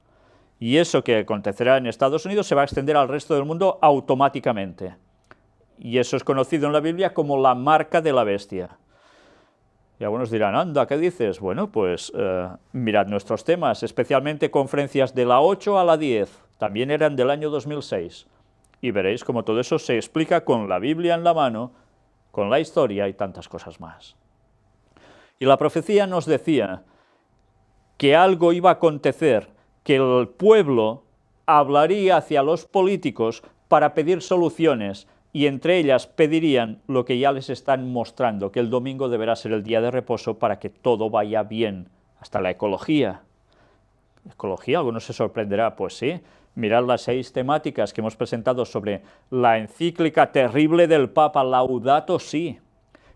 Y eso que acontecerá en Estados Unidos se va a extender al resto del mundo automáticamente. Y eso es conocido en la Biblia como la marca de la bestia. Y algunos dirán, anda, ¿qué dices? Bueno, pues mirad nuestros temas, especialmente conferencias de la 8 a la 10, también eran del año 2006. Y veréis cómo todo eso se explica con la Biblia en la mano, con la historia y tantas cosas más. Y la profecía nos decía que algo iba a acontecer, que el pueblo hablaría hacia los políticos para pedir soluciones, y entre ellas pedirían lo que ya les están mostrando, que el domingo deberá ser el día de reposo para que todo vaya bien, hasta la ecología. ¿Ecología? Algunos se sorprenderá, pues sí. Mirad las 6 temáticas que hemos presentado sobre la encíclica terrible del Papa Laudato Si,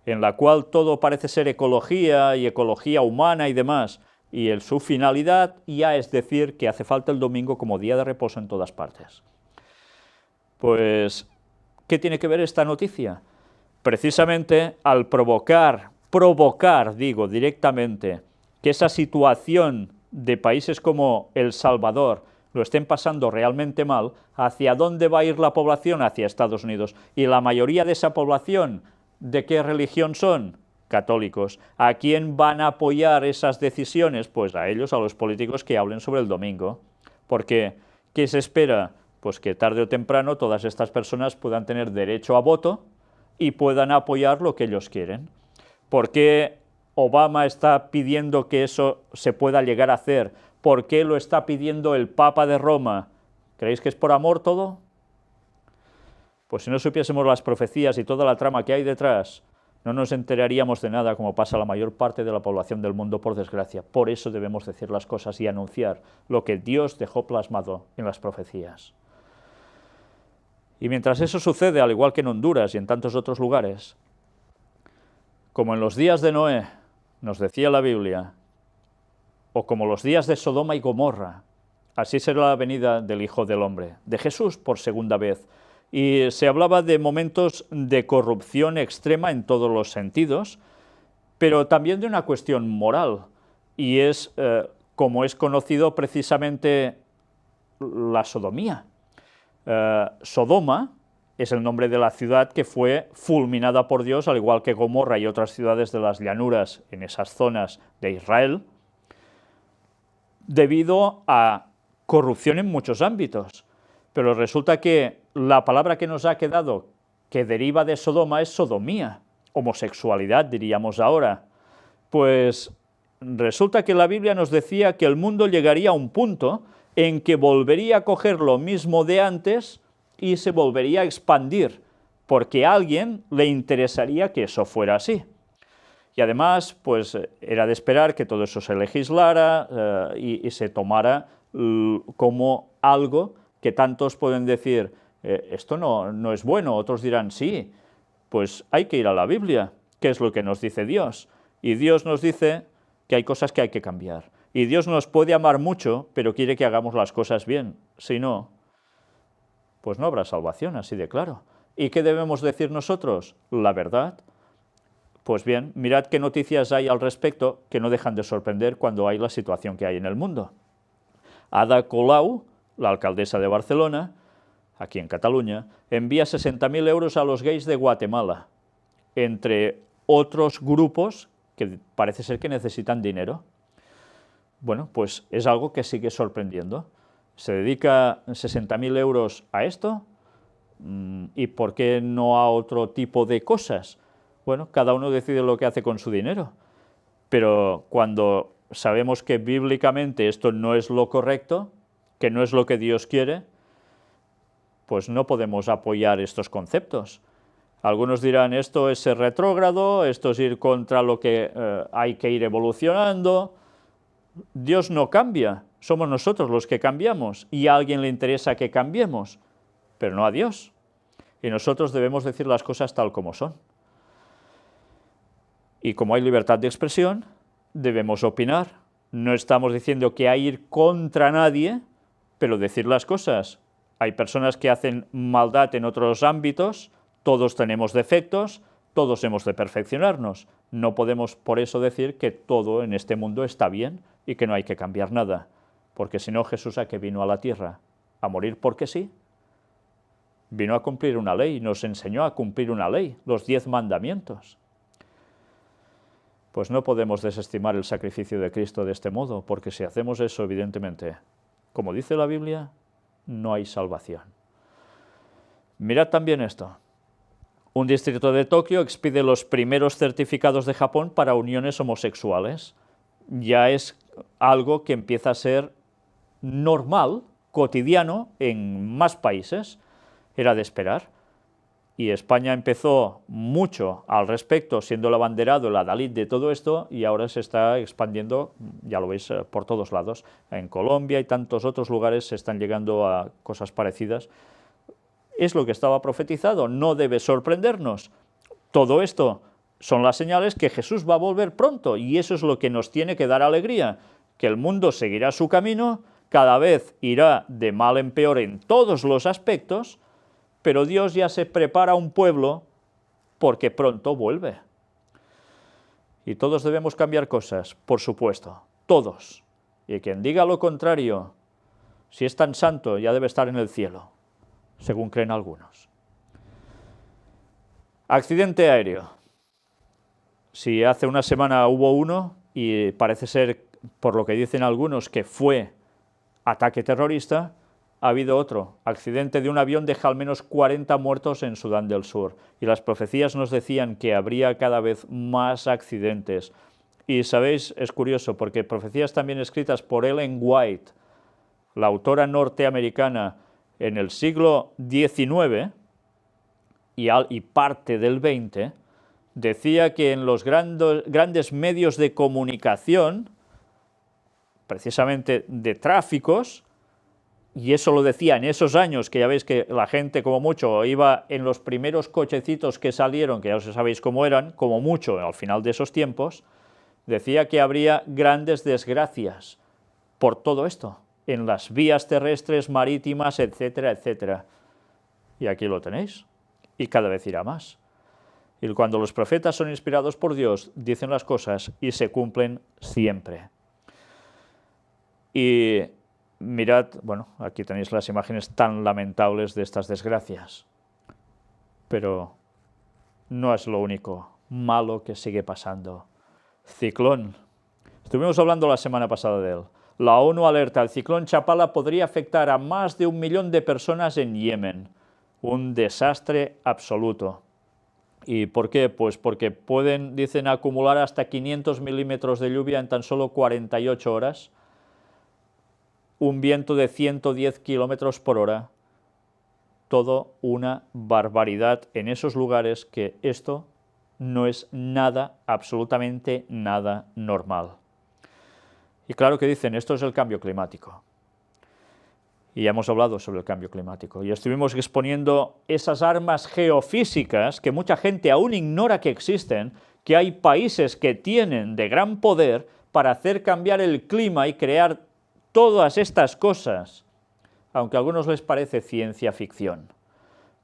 en la cual todo parece ser ecología y ecología humana y demás, y su finalidad ya es decir que hace falta el domingo como día de reposo en todas partes. Pues, ¿qué tiene que ver esta noticia? Precisamente al provocar digo, directamente, que esa situación de países como El Salvador lo estén pasando realmente mal, ¿hacia dónde va a ir la población? Hacia Estados Unidos. Y la mayoría de esa población, ¿de qué religión son? Católicos. ¿A quién van a apoyar esas decisiones? Pues a ellos, a los políticos que hablen sobre el domingo. Porque, ¿qué se espera? Pues que tarde o temprano todas estas personas puedan tener derecho a voto y puedan apoyar lo que ellos quieren. ¿Por qué Obama está pidiendo que eso se pueda llegar a hacer? ¿Por qué lo está pidiendo el Papa de Roma? ¿Creéis que es por amor todo? Pues si no supiésemos las profecías y toda la trama que hay detrás, no nos enteraríamos de nada, como pasa la mayor parte de la población del mundo, por desgracia. Por eso debemos decir las cosas y anunciar lo que Dios dejó plasmado en las profecías. Y mientras eso sucede, al igual que en Honduras y en tantos otros lugares, como en los días de Noé, nos decía la Biblia, o como los días de Sodoma y Gomorra, así será la venida del Hijo del Hombre, de Jesús por segunda vez. Y se hablaba de momentos de corrupción extrema en todos los sentidos, pero también de una cuestión moral, y es, como es conocido precisamente, la sodomía. Sodoma es el nombre de la ciudad que fue fulminada por Dios, al igual que Gomorra y otras ciudades de las llanuras en esas zonas de Israel, debido a corrupción en muchos ámbitos. Pero resulta que la palabra que nos ha quedado, que deriva de Sodoma, es sodomía, homosexualidad, diríamos ahora. Pues resulta que la Biblia nos decía que el mundo llegaría a un punto en que volvería a coger lo mismo de antes y se volvería a expandir, porque a alguien le interesaría que eso fuera así. Y además, pues era de esperar que todo eso se legislara y se tomara como algo que tantos pueden decir, esto no es bueno, otros dirán, sí, pues hay que ir a la Biblia, ¿qué es lo que nos dice Dios? Y Dios nos dice que hay cosas que hay que cambiar. Y Dios nos puede amar mucho, pero quiere que hagamos las cosas bien, si no, pues no habrá salvación, así de claro. ¿Y qué debemos decir nosotros? La verdad. Pues bien, mirad qué noticias hay al respecto que no dejan de sorprender cuando hay la situación que hay en el mundo. Ada Colau, la alcaldesa de Barcelona, aquí en Cataluña, envía 60.000 euros a los gays de Guatemala, entre otros grupos que parece ser que necesitan dinero. Bueno, pues es algo que sigue sorprendiendo. ¿Se dedica 60.000 euros a esto? ¿Y por qué no a otro tipo de cosas? Bueno, cada uno decide lo que hace con su dinero. Pero cuando sabemos que bíblicamente esto no es lo correcto, que no es lo que Dios quiere, pues no podemos apoyar estos conceptos. Algunos dirán, esto es ser retrógrado, esto es ir contra lo que hay que ir evolucionando. Dios no cambia, somos nosotros los que cambiamos, y a alguien le interesa que cambiemos, pero no a Dios. Y nosotros debemos decir las cosas tal como son. Y como hay libertad de expresión, debemos opinar. No estamos diciendo que hay que ir contra nadie, pero decir las cosas. Hay personas que hacen maldad en otros ámbitos, todos tenemos defectos, todos hemos de perfeccionarnos. No podemos por eso decir que todo en este mundo está bien y que no hay que cambiar nada, porque si no, Jesús ¿a qué vino a la tierra? ¿A morir porque sí? Vino a cumplir una ley, nos enseñó a cumplir una ley, los 10 mandamientos. Pues no podemos desestimar el sacrificio de Cristo de este modo, porque si hacemos eso, evidentemente, como dice la Biblia, no hay salvación. Mirad también esto. Un distrito de Tokio expide los primeros certificados de Japón para uniones homosexuales. Ya es algo que empieza a ser normal, cotidiano, en más países. Era de esperar. Y España empezó mucho al respecto, siendo el abanderado, el adalid de todo esto, y ahora se está expandiendo, ya lo veis, por todos lados. En Colombia y tantos otros lugares se están llegando a cosas parecidas. Es lo que estaba profetizado, no debe sorprendernos. Todo esto son las señales que Jesús va a volver pronto, y eso es lo que nos tiene que dar alegría, que el mundo seguirá su camino, cada vez irá de mal en peor en todos los aspectos, pero Dios ya se prepara un pueblo porque pronto vuelve. Y todos debemos cambiar cosas, por supuesto, todos. Y quien diga lo contrario, si es tan santo, ya debe estar en el cielo, según creen algunos. Accidente aéreo. Si hace una semana hubo uno, y parece ser, por lo que dicen algunos, que fue ataque terrorista, ha habido otro, accidente de un avión deja al menos 40 muertos en Sudán del Sur, y las profecías nos decían que habría cada vez más accidentes. Y sabéis, es curioso, porque profecías también escritas por Ellen White, la autora norteamericana, en el siglo XIX y parte del XX, decía que en los grandes medios de comunicación, precisamente de tráficos, y eso lo decía en esos años, que ya veis que la gente como mucho iba en los primeros cochecitos que salieron, que ya os sabéis cómo eran, como mucho al final de esos tiempos, decía que habría grandes desgracias por todo esto, en las vías terrestres, marítimas, etcétera, etcétera. Y aquí lo tenéis, y cada vez irá más. Y cuando los profetas son inspirados por Dios, dicen las cosas y se cumplen siempre. Y mirad, bueno, aquí tenéis las imágenes tan lamentables de estas desgracias. Pero no es lo único malo que sigue pasando. Ciclón. Estuvimos hablando la semana pasada de él. La ONU alerta, el ciclón Chapala podría afectar a más de 1 millón de personas en Yemen. Un desastre absoluto. ¿Y por qué? Pues porque pueden, dicen, acumular hasta 500 milímetros de lluvia en tan solo 48 horas. Un viento de 110 kilómetros por hora. Todo una barbaridad en esos lugares, que esto no es nada, absolutamente nada normal. Y claro que dicen, esto es el cambio climático. Y ya hemos hablado sobre el cambio climático. Y estuvimos exponiendo esas armas geofísicas que mucha gente aún ignora que existen, que hay países que tienen de gran poder para hacer cambiar el clima y crear todas estas cosas, aunque a algunos les parece ciencia ficción.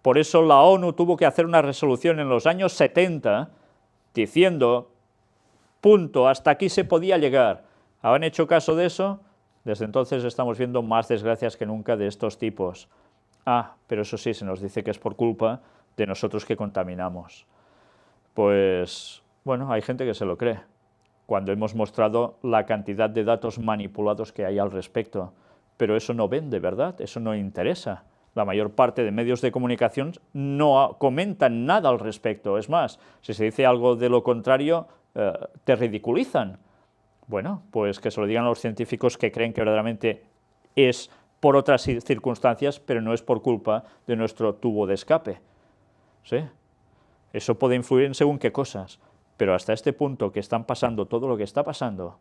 Por eso la ONU tuvo que hacer una resolución en los años 70 diciendo, punto, hasta aquí se podía llegar. ¿Han hecho caso de eso? Desde entonces estamos viendo más desgracias que nunca de estos tipos. Ah, pero eso sí, se nos dice que es por culpa de nosotros que contaminamos. Pues, bueno, hay gente que se lo cree. cuando hemos mostrado la cantidad de datos manipulados que hay al respecto. Pero eso no vende, ¿verdad? Eso no interesa. La mayor parte de medios de comunicación no comentan nada al respecto. Es más, si se dice algo de lo contrario, te ridiculizan. Bueno, pues que se lo digan a los científicos que creen que verdaderamente es por otras circunstancias, pero no es por culpa de nuestro tubo de escape. ¿Sí? Eso puede influir en según qué cosas, pero hasta este punto que están pasando todo lo que está pasando,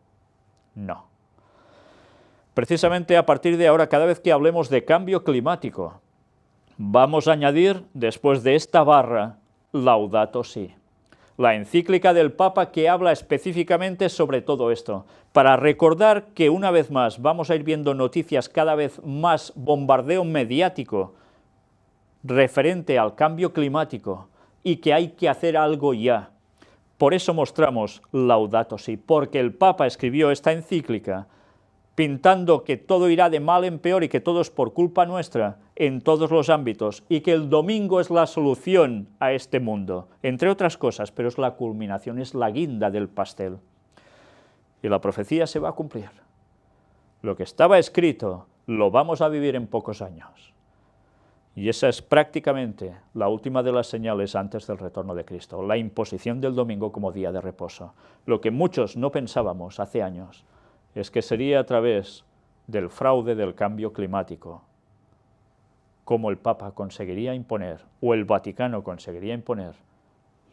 no. Precisamente a partir de ahora, cada vez que hablemos de cambio climático, vamos a añadir, después de esta barra, Laudato Si, la encíclica del Papa que habla específicamente sobre todo esto, para recordar que una vez más vamos a ir viendo noticias cada vez más bombardeo mediático referente al cambio climático y que hay que hacer algo ya. Por eso mostramos Laudato Si, porque el Papa escribió esta encíclica pintando que todo irá de mal en peor y que todo es por culpa nuestra en todos los ámbitos y que el domingo es la solución a este mundo, entre otras cosas, pero es la culminación, es la guinda del pastel. Y la profecía se va a cumplir. Lo que estaba escrito lo vamos a vivir en pocos años. Y esa es prácticamente la última de las señales antes del retorno de Cristo, la imposición del domingo como día de reposo. Lo que muchos no pensábamos hace años es que sería a través del fraude del cambio climático como el Papa conseguiría imponer, o el Vaticano conseguiría imponer,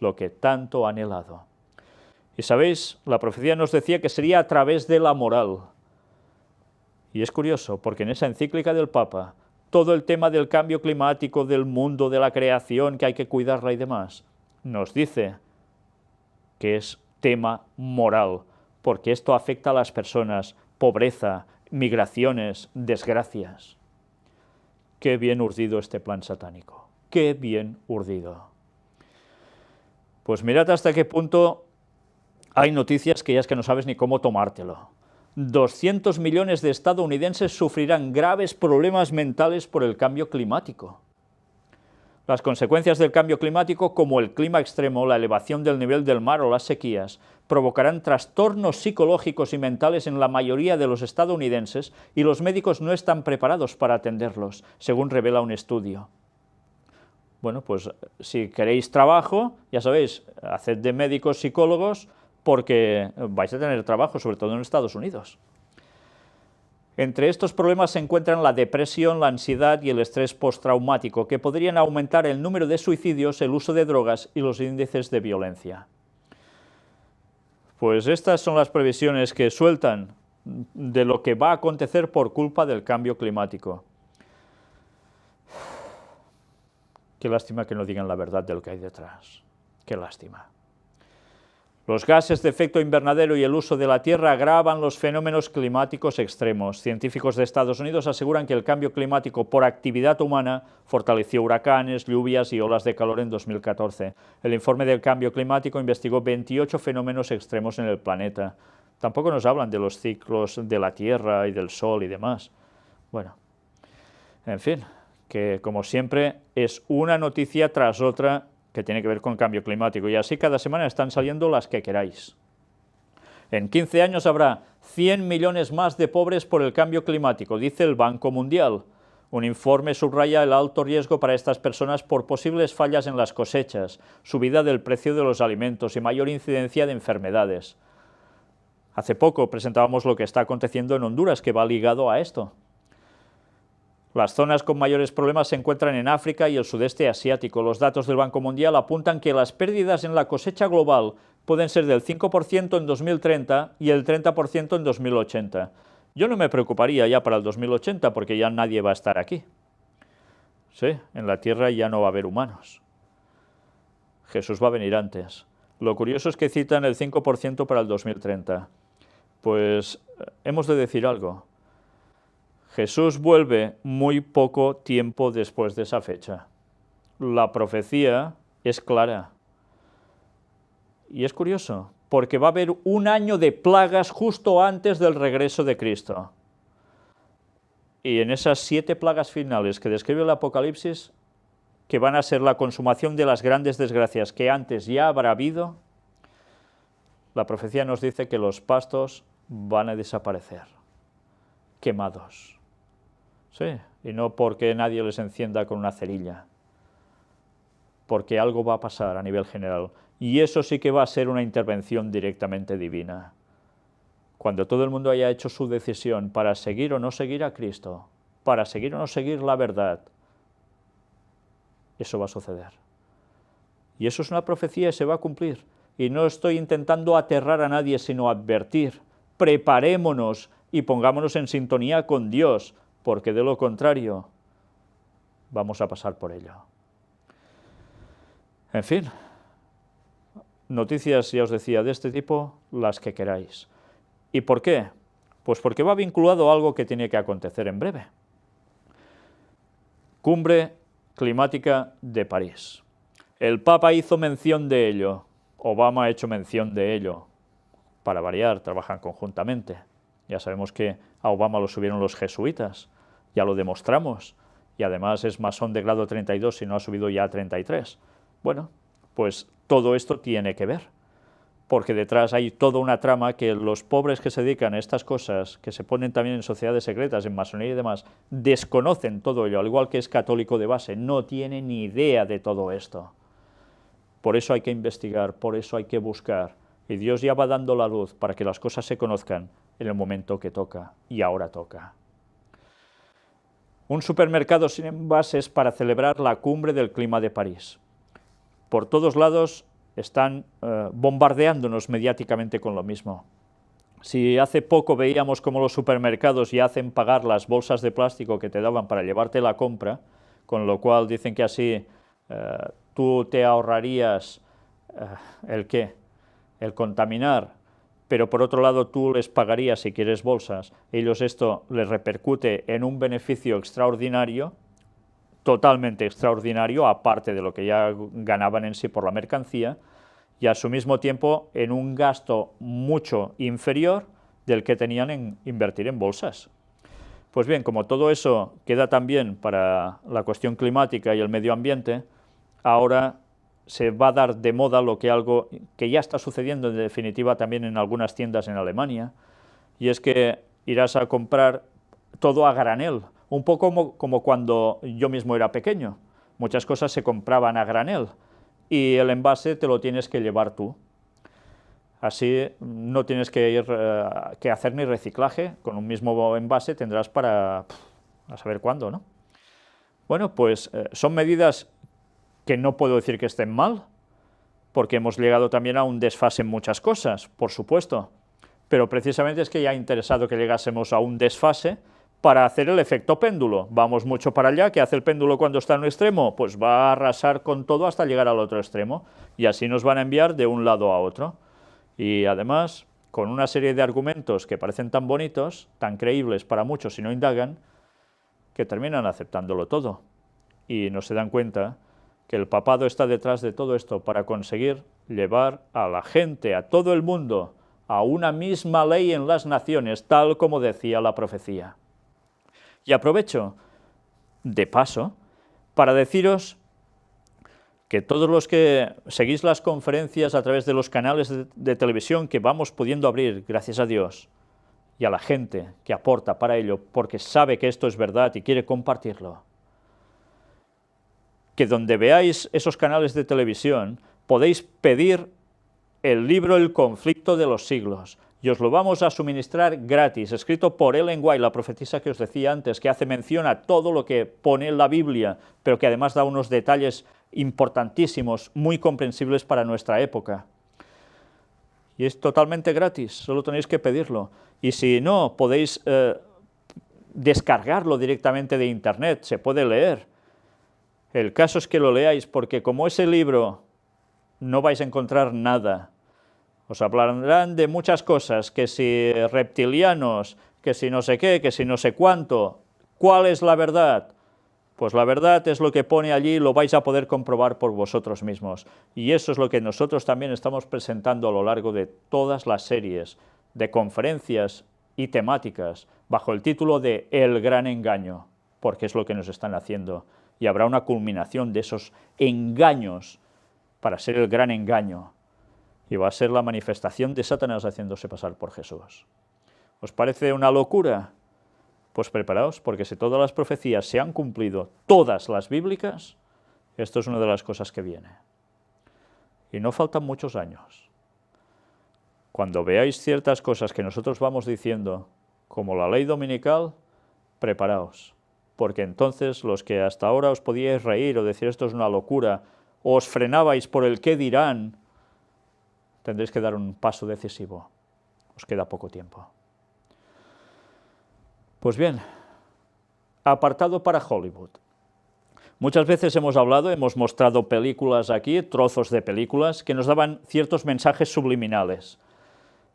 lo que tanto ha anhelado. Y sabéis, la profecía nos decía que sería a través de la moral. Y es curioso, porque en esa encíclica del Papa, todo el tema del cambio climático, del mundo, de la creación, que hay que cuidarla y demás, nos dice que es tema moral, porque esto afecta a las personas, pobreza, migraciones, desgracias. Qué bien urdido este plan satánico, qué bien urdido. Pues mirad hasta qué punto hay noticias que ya es que no sabes ni cómo tomártelo. 200 millones de estadounidenses sufrirán graves problemas mentales por el cambio climático. Las consecuencias del cambio climático, como el clima extremo, la elevación del nivel del mar o las sequías, provocarán trastornos psicológicos y mentales en la mayoría de los estadounidenses y los médicos no están preparados para atenderlos, según revela un estudio. Bueno, pues si queréis trabajo, ya sabéis, haced de médicos, psicólogos, porque vais a tener trabajo, sobre todo en Estados Unidos. Entre estos problemas se encuentran la depresión, la ansiedad y el estrés postraumático, que podrían aumentar el número de suicidios, el uso de drogas y los índices de violencia. Pues estas son las previsiones que sueltan de lo que va a acontecer por culpa del cambio climático. Qué lástima que no digan la verdad de lo que hay detrás. Qué lástima. Los gases de efecto invernadero y el uso de la tierra agravan los fenómenos climáticos extremos. Científicos de Estados Unidos aseguran que el cambio climático por actividad humana fortaleció huracanes, lluvias y olas de calor en 2014. El informe del cambio climático investigó 28 fenómenos extremos en el planeta. Tampoco nos hablan de los ciclos de la Tierra y del Sol y demás. Bueno, en fin, que como siempre es una noticia tras otra que tiene que ver con cambio climático, y así cada semana están saliendo las que queráis. En 15 años habrá 100 millones más de pobres por el cambio climático, dice el Banco Mundial. Un informe subraya el alto riesgo para estas personas por posibles fallas en las cosechas, subida del precio de los alimentos y mayor incidencia de enfermedades. Hace poco presentábamos lo que está aconteciendo en Honduras, que va ligado a esto. Las zonas con mayores problemas se encuentran en África y el sudeste asiático. Los datos del Banco Mundial apuntan que las pérdidas en la cosecha global pueden ser del 5% en 2030 y el 30% en 2080. Yo no me preocuparía ya para el 2080 porque ya nadie va a estar aquí. Sí, en la Tierra ya no va a haber humanos. Jesús va a venir antes. Lo curioso es que citan el 5% para el 2030. Pues hemos de decir algo. Jesús vuelve muy poco tiempo después de esa fecha. La profecía es clara. Y es curioso, porque va a haber un año de plagas justo antes del regreso de Cristo. Y en esas 7 plagas finales que describe el Apocalipsis, que van a ser la consumación de las grandes desgracias que antes ya habrá habido, La profecía nos dice que los pastos van a desaparecer, quemados. Sí, y no porque nadie les encienda con una cerilla, porque algo va a pasar a nivel general. Y eso sí que va a ser una intervención directamente divina. Cuando todo el mundo haya hecho su decisión para seguir o no seguir a Cristo, para seguir o no seguir la verdad, eso va a suceder. Y eso es una profecía y se va a cumplir. Y no estoy intentando aterrar a nadie, sino advertir. Preparémonos y pongámonos en sintonía con Dios, porque de lo contrario vamos a pasar por ello. En fin, noticias, ya os decía, de este tipo, las que queráis. ¿Y por qué? Pues porque va vinculado a algo que tiene que acontecer en breve. Cumbre climática de París. El Papa hizo mención de ello, Obama ha hecho mención de ello. Para variar, trabajan conjuntamente. Ya sabemos que a Obama lo subieron los jesuitas, ya lo demostramos, y además es masón de grado 32 y no ha subido ya a 33. Bueno, pues todo esto tiene que ver, porque detrás hay toda una trama que los pobres que se dedican a estas cosas, que se ponen también en sociedades secretas, en masonería y demás, desconocen todo ello, al igual que es católico de base, no tiene ni idea de todo esto. Por eso hay que investigar, por eso hay que buscar, y Dios ya va dando la luz para que las cosas se conozcan en el momento que toca, y ahora toca. Un supermercado sin envases para celebrar la cumbre del clima de París. Por todos lados están bombardeándonos mediáticamente con lo mismo. Si hace poco veíamos cómo los supermercados ya hacen pagar las bolsas de plástico que te daban para llevarte la compra, con lo cual dicen que así tú te ahorrarías ¿el qué? El contaminar, pero por otro lado tú les pagarías si quieres bolsas, ellos esto les repercute en un beneficio extraordinario, totalmente extraordinario, aparte de lo que ya ganaban en sí por la mercancía, y a su mismo tiempo en un gasto mucho inferior del que tenían en invertir en bolsas. Pues bien, como todo eso queda también para la cuestión climática y el medio ambiente, ahora se va a dar de moda algo que ya está sucediendo en definitiva también en algunas tiendas en Alemania, y es que irás a comprar todo a granel, un poco como cuando yo mismo era pequeño. Muchas cosas se compraban a granel y el envase te lo tienes que llevar tú. Así no tienes que hacer ni reciclaje, con un mismo envase tendrás para a saber cuándo, ¿no? Bueno, pues son medidas que no puedo decir que estén mal, porque hemos llegado también a un desfase en muchas cosas, por supuesto, pero precisamente es que ya ha interesado que llegásemos a un desfase para hacer el efecto péndulo. Vamos mucho para allá. ¿Qué hace el péndulo cuando está en un extremo? Pues va a arrasar con todo hasta llegar al otro extremo, y así nos van a enviar de un lado a otro. Y además, con una serie de argumentos que parecen tan bonitos, tan creíbles para muchos si no indagan, que terminan aceptándolo todo. Y no se dan cuenta que el papado está detrás de todo esto para conseguir llevar a la gente, a todo el mundo, a una misma ley en las naciones, tal como decía la profecía. Y aprovecho, de paso, para deciros que todos los que seguís las conferencias a través de los canales de televisión que vamos pudiendo abrir, gracias a Dios, y a la gente que aporta para ello, porque sabe que esto es verdad y quiere compartirlo, que donde veáis esos canales de televisión podéis pedir el libro El conflicto de los siglos, y os lo vamos a suministrar gratis, escrito por Ellen White, la profetisa que os decía antes, que hace mención a todo lo que pone en la Biblia, pero que además da unos detalles importantísimos, muy comprensibles para nuestra época. Y es totalmente gratis, solo tenéis que pedirlo. Y si no, podéis descargarlo directamente de internet, se puede leer. El caso es que lo leáis, porque como ese libro no vais a encontrar nada. Os hablarán de muchas cosas, que si reptilianos, que si no sé qué, que si no sé cuánto. ¿Cuál es la verdad? Pues la verdad es lo que pone allí, lo vais a poder comprobar por vosotros mismos. Y eso es lo que nosotros también estamos presentando a lo largo de todas las series de conferencias y temáticas, bajo el título de El Gran Engaño, porque es lo que nos están haciendo. Y habrá una culminación de esos engaños para ser el gran engaño. y va a ser la manifestación de Satanás haciéndose pasar por Jesús. ¿Os parece una locura? Pues preparaos, porque si todas las profecías se han cumplido, todas las bíblicas, esto es una de las cosas que viene. Y no faltan muchos años. Cuando veáis ciertas cosas que nosotros vamos diciendo, como la ley dominical, preparaos, porque entonces los que hasta ahora os podíais reír o decir esto es una locura, o os frenabais por el qué dirán, tendréis que dar un paso decisivo. Os queda poco tiempo. Pues bien, apartado para Hollywood. Muchas veces hemos hablado, hemos mostrado películas aquí, trozos de películas, que nos daban ciertos mensajes subliminales.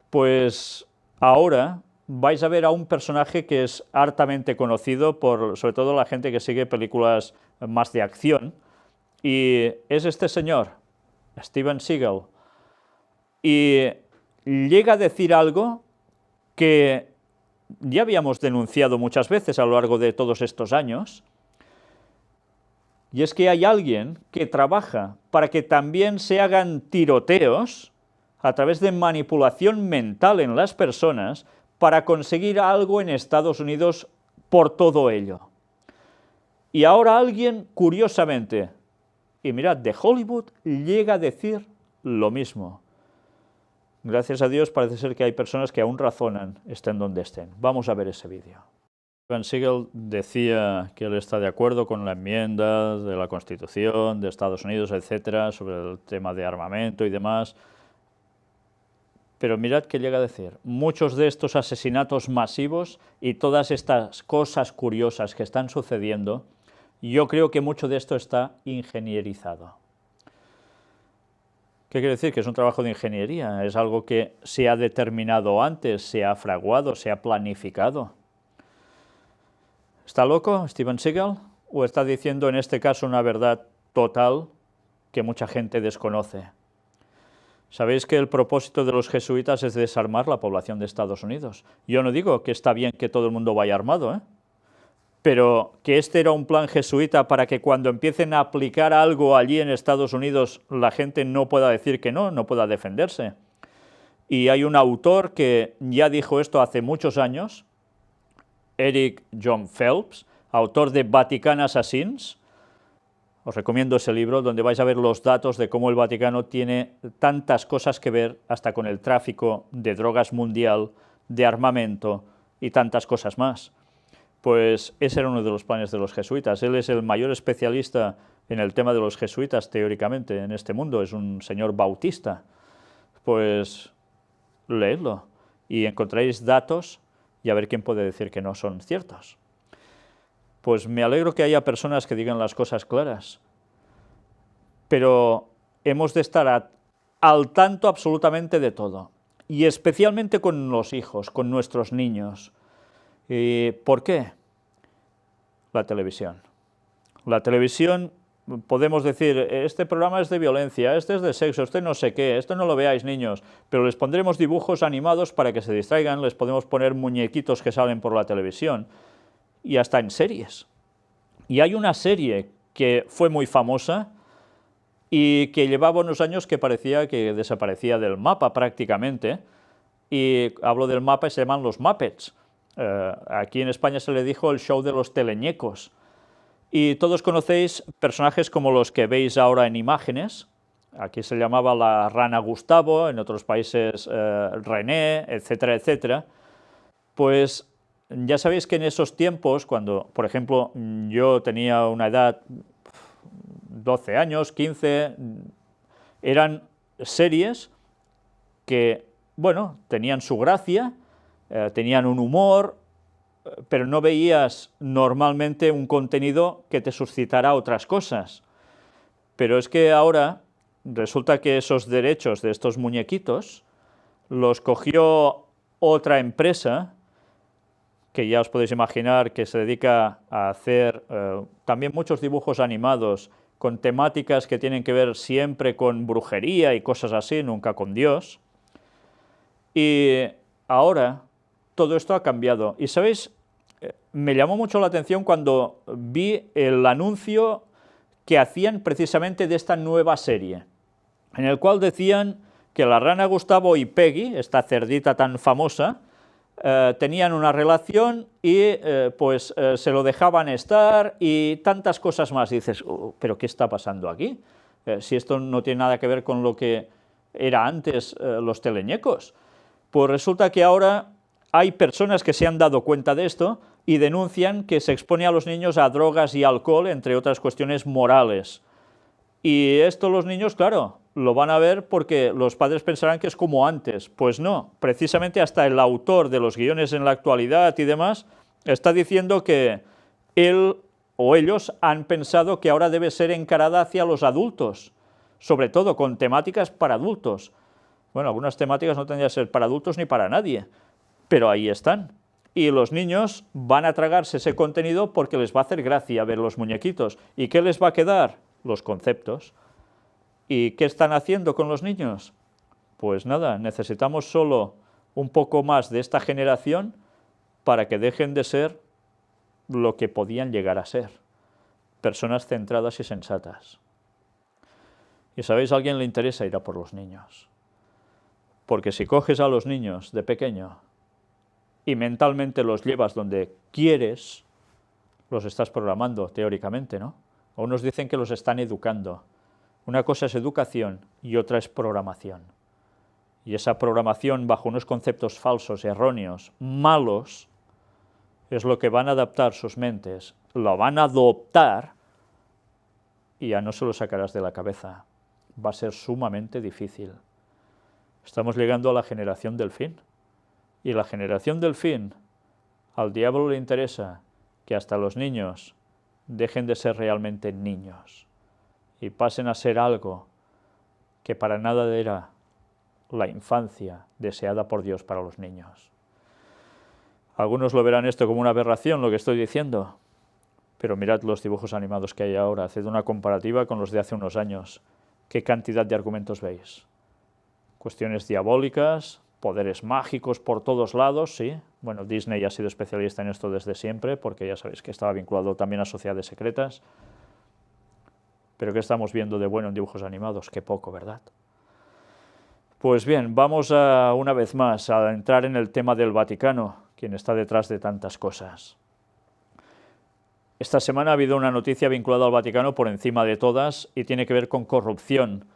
Pues ahora vais a ver a un personaje que es hartamente conocido por, sobre todo, la gente que sigue películas más de acción, y es este señor, Steven Seagal, y llega a decir algo que ya habíamos denunciado muchas veces a lo largo de todos estos años, y es que hay alguien que trabaja para que también se hagan tiroteos a través de manipulación mental en las personas para conseguir algo en Estados Unidos por todo ello. Y ahora alguien, curiosamente, y mirad, de Hollywood, llega a decir lo mismo. Gracias a Dios parece ser que hay personas que aún razonan, estén donde estén. Vamos a ver ese vídeo. Steven Seagal decía que él está de acuerdo con la enmienda de la Constitución de Estados Unidos, etcétera, sobre el tema de armamento y demás. Pero mirad que llega a decir, muchos de estos asesinatos masivos y todas estas cosas curiosas que están sucediendo, yo creo que mucho de esto está ingenierizado. ¿Qué quiere decir? Que es un trabajo de ingeniería, es algo que se ha determinado antes, se ha fraguado, se ha planificado. ¿Está loco Steven Seagal? ¿O está diciendo en este caso una verdad total que mucha gente desconoce? Sabéis que el propósito de los jesuitas es desarmar la población de Estados Unidos. Yo no digo que está bien que todo el mundo vaya armado, pero que este era un plan jesuita para que cuando empiecen a aplicar algo allí en Estados Unidos la gente no pueda decir que no, no pueda defenderse. Y hay un autor que ya dijo esto hace muchos años, Eric John Phelps, autor de Vatican Assassins. Os recomiendo ese libro donde vais a ver los datos de cómo el Vaticano tiene tantas cosas que ver hasta con el tráfico de drogas mundial, de armamento y tantas cosas más. Pues ese era uno de los planes de los jesuitas. Él es el mayor especialista en el tema de los jesuitas teóricamente en este mundo, es un señor bautista. Pues leedlo y encontraréis datos y a ver quién puede decir que no son ciertos. Pues me alegro que haya personas que digan las cosas claras, pero hemos de estar al tanto absolutamente de todo, y especialmente con los hijos, con nuestros niños. ¿Por qué? La televisión. La televisión, podemos decir, este programa es de violencia, este es de sexo, este no sé qué, esto no lo veáis niños, pero les pondremos dibujos animados para que se distraigan, les podemos poner muñequitos que salen por la televisión, y hasta en series. Y hay una serie que fue muy famosa y que llevaba unos años que parecía que desaparecía del mapa prácticamente, y hablo del mapa y se llaman los Muppets. Aquí en España se le dijo el show de los teleñecos. Y todos conocéis personajes como los que veis ahora en imágenes. Aquí se llamaba la rana Gustavo, en otros países René, etcétera, etcétera. Pues ya sabéis que en esos tiempos, cuando, por ejemplo, yo tenía una edad, 12 años, 15, eran series que, bueno, tenían su gracia, tenían un humor, pero no veías normalmente un contenido que te suscitara otras cosas. Pero es que ahora resulta que esos derechos de estos muñequitos los cogió otra empresa, que ya os podéis imaginar que se dedica a hacer también muchos dibujos animados con temáticas que tienen que ver siempre con brujería y cosas así, nunca con Dios. Y ahora todo esto ha cambiado. Y ¿sabéis? Me llamó mucho la atención cuando vi el anuncio que hacían precisamente de esta nueva serie, en el cual decían que la rana Gustavo y Peggy, esta cerdita tan famosa, tenían una relación y se lo dejaban estar y tantas cosas más. Y dices, ¿pero qué está pasando aquí? Si esto no tiene nada que ver con lo que era antes los teleñecos. Pues resulta que ahora hay personas que se han dado cuenta de esto y denuncian que se expone a los niños a drogas y alcohol, entre otras cuestiones morales. Y esto los niños, claro, lo van a ver porque los padres pensarán que es como antes. Pues no, precisamente hasta el autor de los guiones en la actualidad y demás está diciendo que él o ellos han pensado que ahora debe ser encarada hacia los adultos, sobre todo con temáticas para adultos. Bueno, algunas temáticas no tendrían que ser para adultos ni para nadie, pero ahí están. Y los niños van a tragarse ese contenido porque les va a hacer gracia ver los muñequitos. ¿Y qué les va a quedar? Los conceptos. ¿Y qué están haciendo con los niños? Pues nada, necesitamos solo un poco más de esta generación para que dejen de ser lo que podían llegar a ser. Personas centradas y sensatas. Y sabéis, a alguien le interesa ir a por los niños. Porque si coges a los niños de pequeño y mentalmente los llevas donde quieres, los estás programando teóricamente, ¿no? O unos dicen que los están educando. Una cosa es educación y otra es programación. Y esa programación bajo unos conceptos falsos, erróneos, malos, es lo que van a adaptar sus mentes, lo van a adoptar y ya no se lo sacarás de la cabeza. Va a ser sumamente difícil. Estamos llegando a la generación del fin. Y la generación del fin, al diablo le interesa que hasta los niños dejen de ser realmente niños y pasen a ser algo que para nada era la infancia deseada por Dios para los niños. Algunos lo verán esto como una aberración, lo que estoy diciendo, pero mirad los dibujos animados que hay ahora, haced una comparativa con los de hace unos años. ¿Qué cantidad de argumentos veis? Cuestiones diabólicas, poderes mágicos por todos lados, sí. Bueno, Disney ha sido especialista en esto desde siempre, porque ya sabéis que estaba vinculado también a sociedades secretas. Pero ¿qué estamos viendo de bueno en dibujos animados? Qué poco, ¿verdad? Pues bien, vamos una vez más a entrar en el tema del Vaticano, quien está detrás de tantas cosas. Esta semana ha habido una noticia vinculada al Vaticano por encima de todas y tiene que ver con corrupción.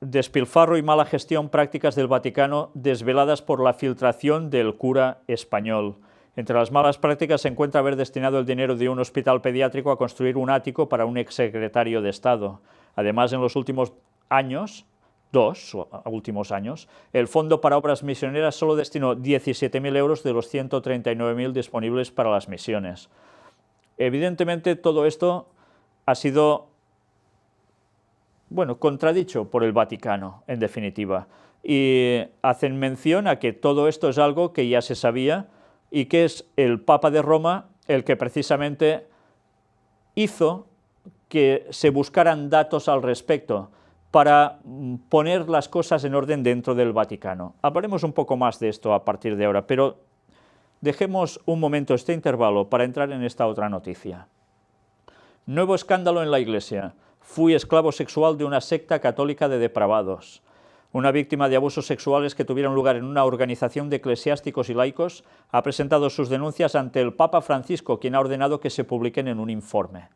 Despilfarro y mala gestión prácticas del Vaticano desveladas por la filtración del cura español. Entre las malas prácticas se encuentra haber destinado el dinero de un hospital pediátrico a construir un ático para un exsecretario de Estado. Además, en los últimos años, el Fondo para Obras Misioneras solo destinó 17.000 euros de los 139.000 disponibles para las misiones. Evidentemente, todo esto ha sido contradicho por el Vaticano, en definitiva. Y hacen mención a que todo esto es algo que ya se sabía y que es el Papa de Roma el que precisamente hizo que se buscaran datos al respecto para poner las cosas en orden dentro del Vaticano. Hablaremos un poco más de esto a partir de ahora, pero dejemos un momento este intervalo para entrar en esta otra noticia. Nuevo escándalo en la Iglesia. Fui esclavo sexual de una secta católica de depravados. Una víctima de abusos sexuales que tuvieron lugar en una organización de eclesiásticos y laicos ha presentado sus denuncias ante el Papa Francisco, quien ha ordenado que se publiquen en un informe.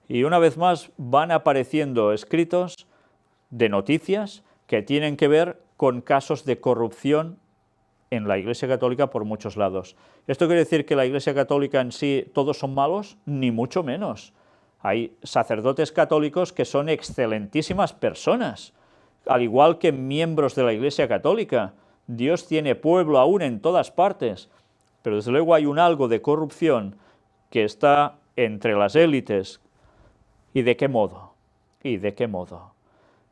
Y una vez más van apareciendo escritos de noticias que tienen que ver con casos de corrupción en la Iglesia Católica por muchos lados. ¿Esto quiere decir que la Iglesia Católica en sí todos son malos? Ni mucho menos. Hay sacerdotes católicos que son excelentísimas personas, al igual que miembros de la Iglesia Católica. Dios tiene pueblo aún en todas partes, pero desde luego hay un algo de corrupción que está entre las élites. ¿Y de qué modo? ¿Y de qué modo?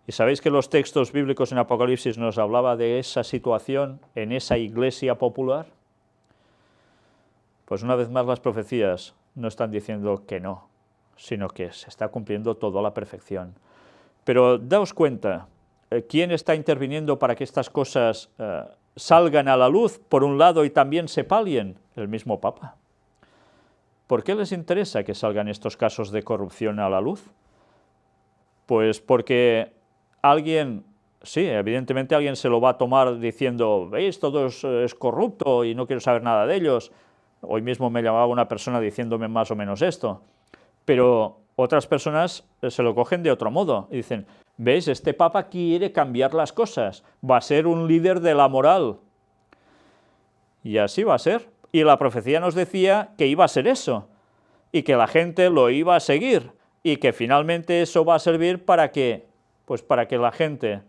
¿Y sabéis que los textos bíblicos en Apocalipsis nos hablaba de esa situación en esa iglesia popular? Pues una vez más las profecías no están diciendo que no, sino que se está cumpliendo todo a la perfección. Pero daos cuenta, ¿quién está interviniendo para que estas cosas salgan a la luz, por un lado, y también se palien? El mismo Papa. ¿Por qué les interesa que salgan estos casos de corrupción a la luz? Pues porque alguien sí, evidentemente alguien se lo va a tomar diciendo, ¿veis? Todo es corrupto y no quiero saber nada de ellos. Hoy mismo me llamaba una persona diciéndome más o menos esto. Pero otras personas se lo cogen de otro modo y dicen, ¿veis? Este papa quiere cambiar las cosas, va a ser un líder de la moral. Y así va a ser. Y la profecía nos decía que iba a ser eso, y que la gente lo iba a seguir, y que finalmente eso va a servir para que, pues para que la gente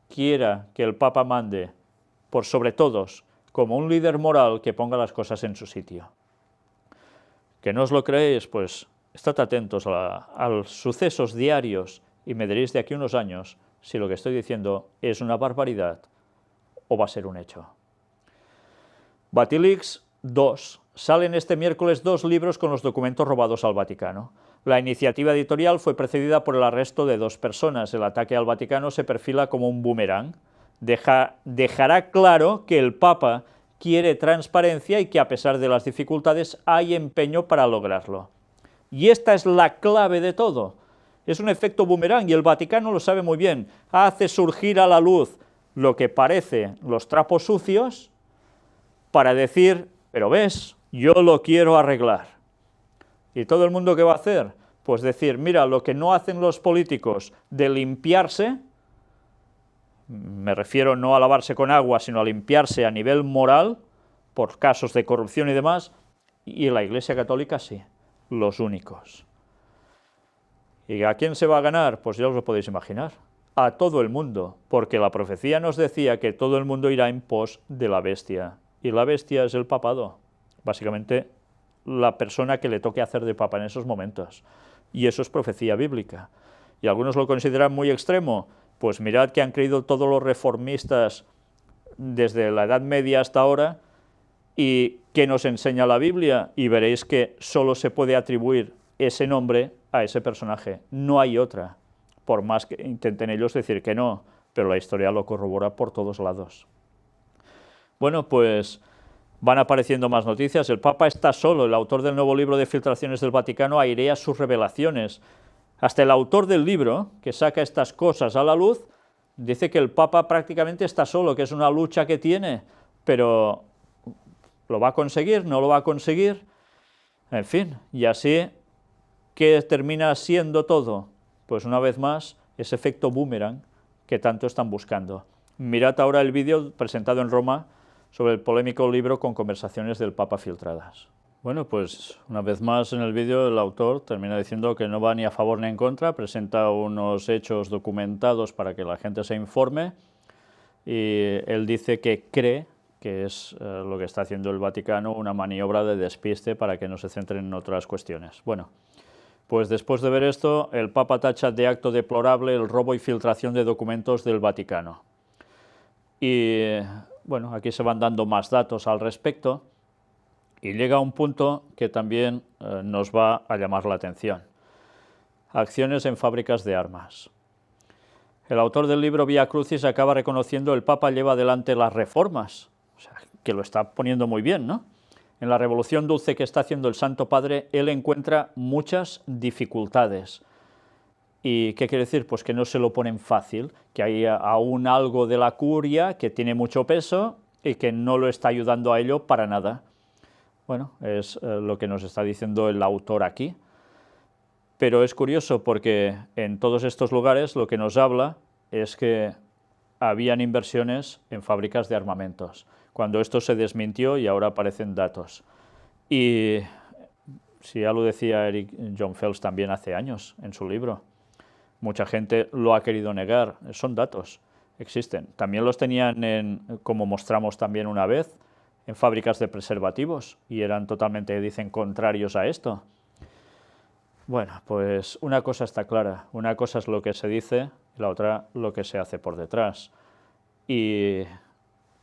quiera que el papa mande por sobre todos, como un líder moral que ponga las cosas en su sitio. ¿Que no os lo creéis? Pues estad atentos a los sucesos diarios y me diréis de aquí a unos años si lo que estoy diciendo es una barbaridad o va a ser un hecho. Batilix 2. Salen este miércoles 2 libros con los documentos robados al Vaticano. La iniciativa editorial fue precedida por el arresto de 2 personas. El ataque al Vaticano se perfila como un boomerang. Dejará claro que el Papa quiere transparencia y que a pesar de las dificultades hay empeño para lograrlo. Y esta es la clave de todo. Es un efecto boomerang y el Vaticano lo sabe muy bien. Hace surgir a la luz lo que parece los trapos sucios para decir, pero ves, yo lo quiero arreglar. ¿Y todo el mundo qué va a hacer? Pues decir, mira, lo que no hacen los políticos de limpiarse, me refiero no a lavarse con agua, sino a limpiarse a nivel moral, por casos de corrupción y demás, y la Iglesia Católica sí, los únicos. ¿Y a quién se va a ganar? Pues ya os lo podéis imaginar, a todo el mundo, porque la profecía nos decía que todo el mundo irá en pos de la bestia, y la bestia es el papado, básicamente la persona que le toque hacer de papa en esos momentos, y eso es profecía bíblica. Y algunos lo consideran muy extremo, pues mirad que han creído todos los reformistas desde la Edad Media hasta ahora, y ¿qué nos enseña la Biblia? Y veréis que solo se puede atribuir ese nombre a ese personaje, no hay otra, por más que intenten ellos decir que no, pero la historia lo corrobora por todos lados. Bueno, pues van apareciendo más noticias. El Papa está solo, el autor del nuevo libro de filtraciones del Vaticano airea sus revelaciones. Hasta el autor del libro, que saca estas cosas a la luz, dice que el Papa prácticamente está solo, que es una lucha que tiene, pero ¿lo va a conseguir? ¿No lo va a conseguir? En fin, y así, ¿qué termina siendo todo? Pues una vez más, ese efecto boomerang que tanto están buscando. Mirad ahora el vídeo presentado en Roma sobre el polémico libro con conversaciones del Papa filtradas. Bueno, pues una vez más en el vídeo el autor termina diciendo que no va ni a favor ni en contra, presenta unos hechos documentados para que la gente se informe y él dice que cree que es lo que está haciendo el Vaticano, una maniobra de despiste para que no se centren en otras cuestiones. Bueno, pues después de ver esto, el Papa tacha de acto deplorable el robo y filtración de documentos del Vaticano. Y bueno, aquí se van dando más datos al respecto y llega a un punto que también nos va a llamar la atención. Acciones en fábricas de armas. El autor del libro Vía Crucis acaba reconociendo el Papa lleva adelante las reformas, o sea, que lo está poniendo muy bien, ¿no? En la revolución dulce que está haciendo el Santo Padre, él encuentra muchas dificultades. ¿Y qué quiere decir? Pues que no se lo ponen fácil, que hay aún algo de la curia que tiene mucho peso y que no lo está ayudando a ello para nada. Bueno, es lo que nos está diciendo el autor aquí. Pero es curioso porque en todos estos lugares lo que nos habla es que habían inversiones en fábricas de armamentos, cuando esto se desmintió y ahora aparecen datos. Y si ya lo decía Eric John Phelps también hace años en su libro, mucha gente lo ha querido negar, son datos, existen. También los tenían, como mostramos también una vez, en fábricas de preservativos y eran totalmente, dicen, contrarios a esto. Bueno, pues una cosa está clara, una cosa es lo que se dice y la otra lo que se hace por detrás. Y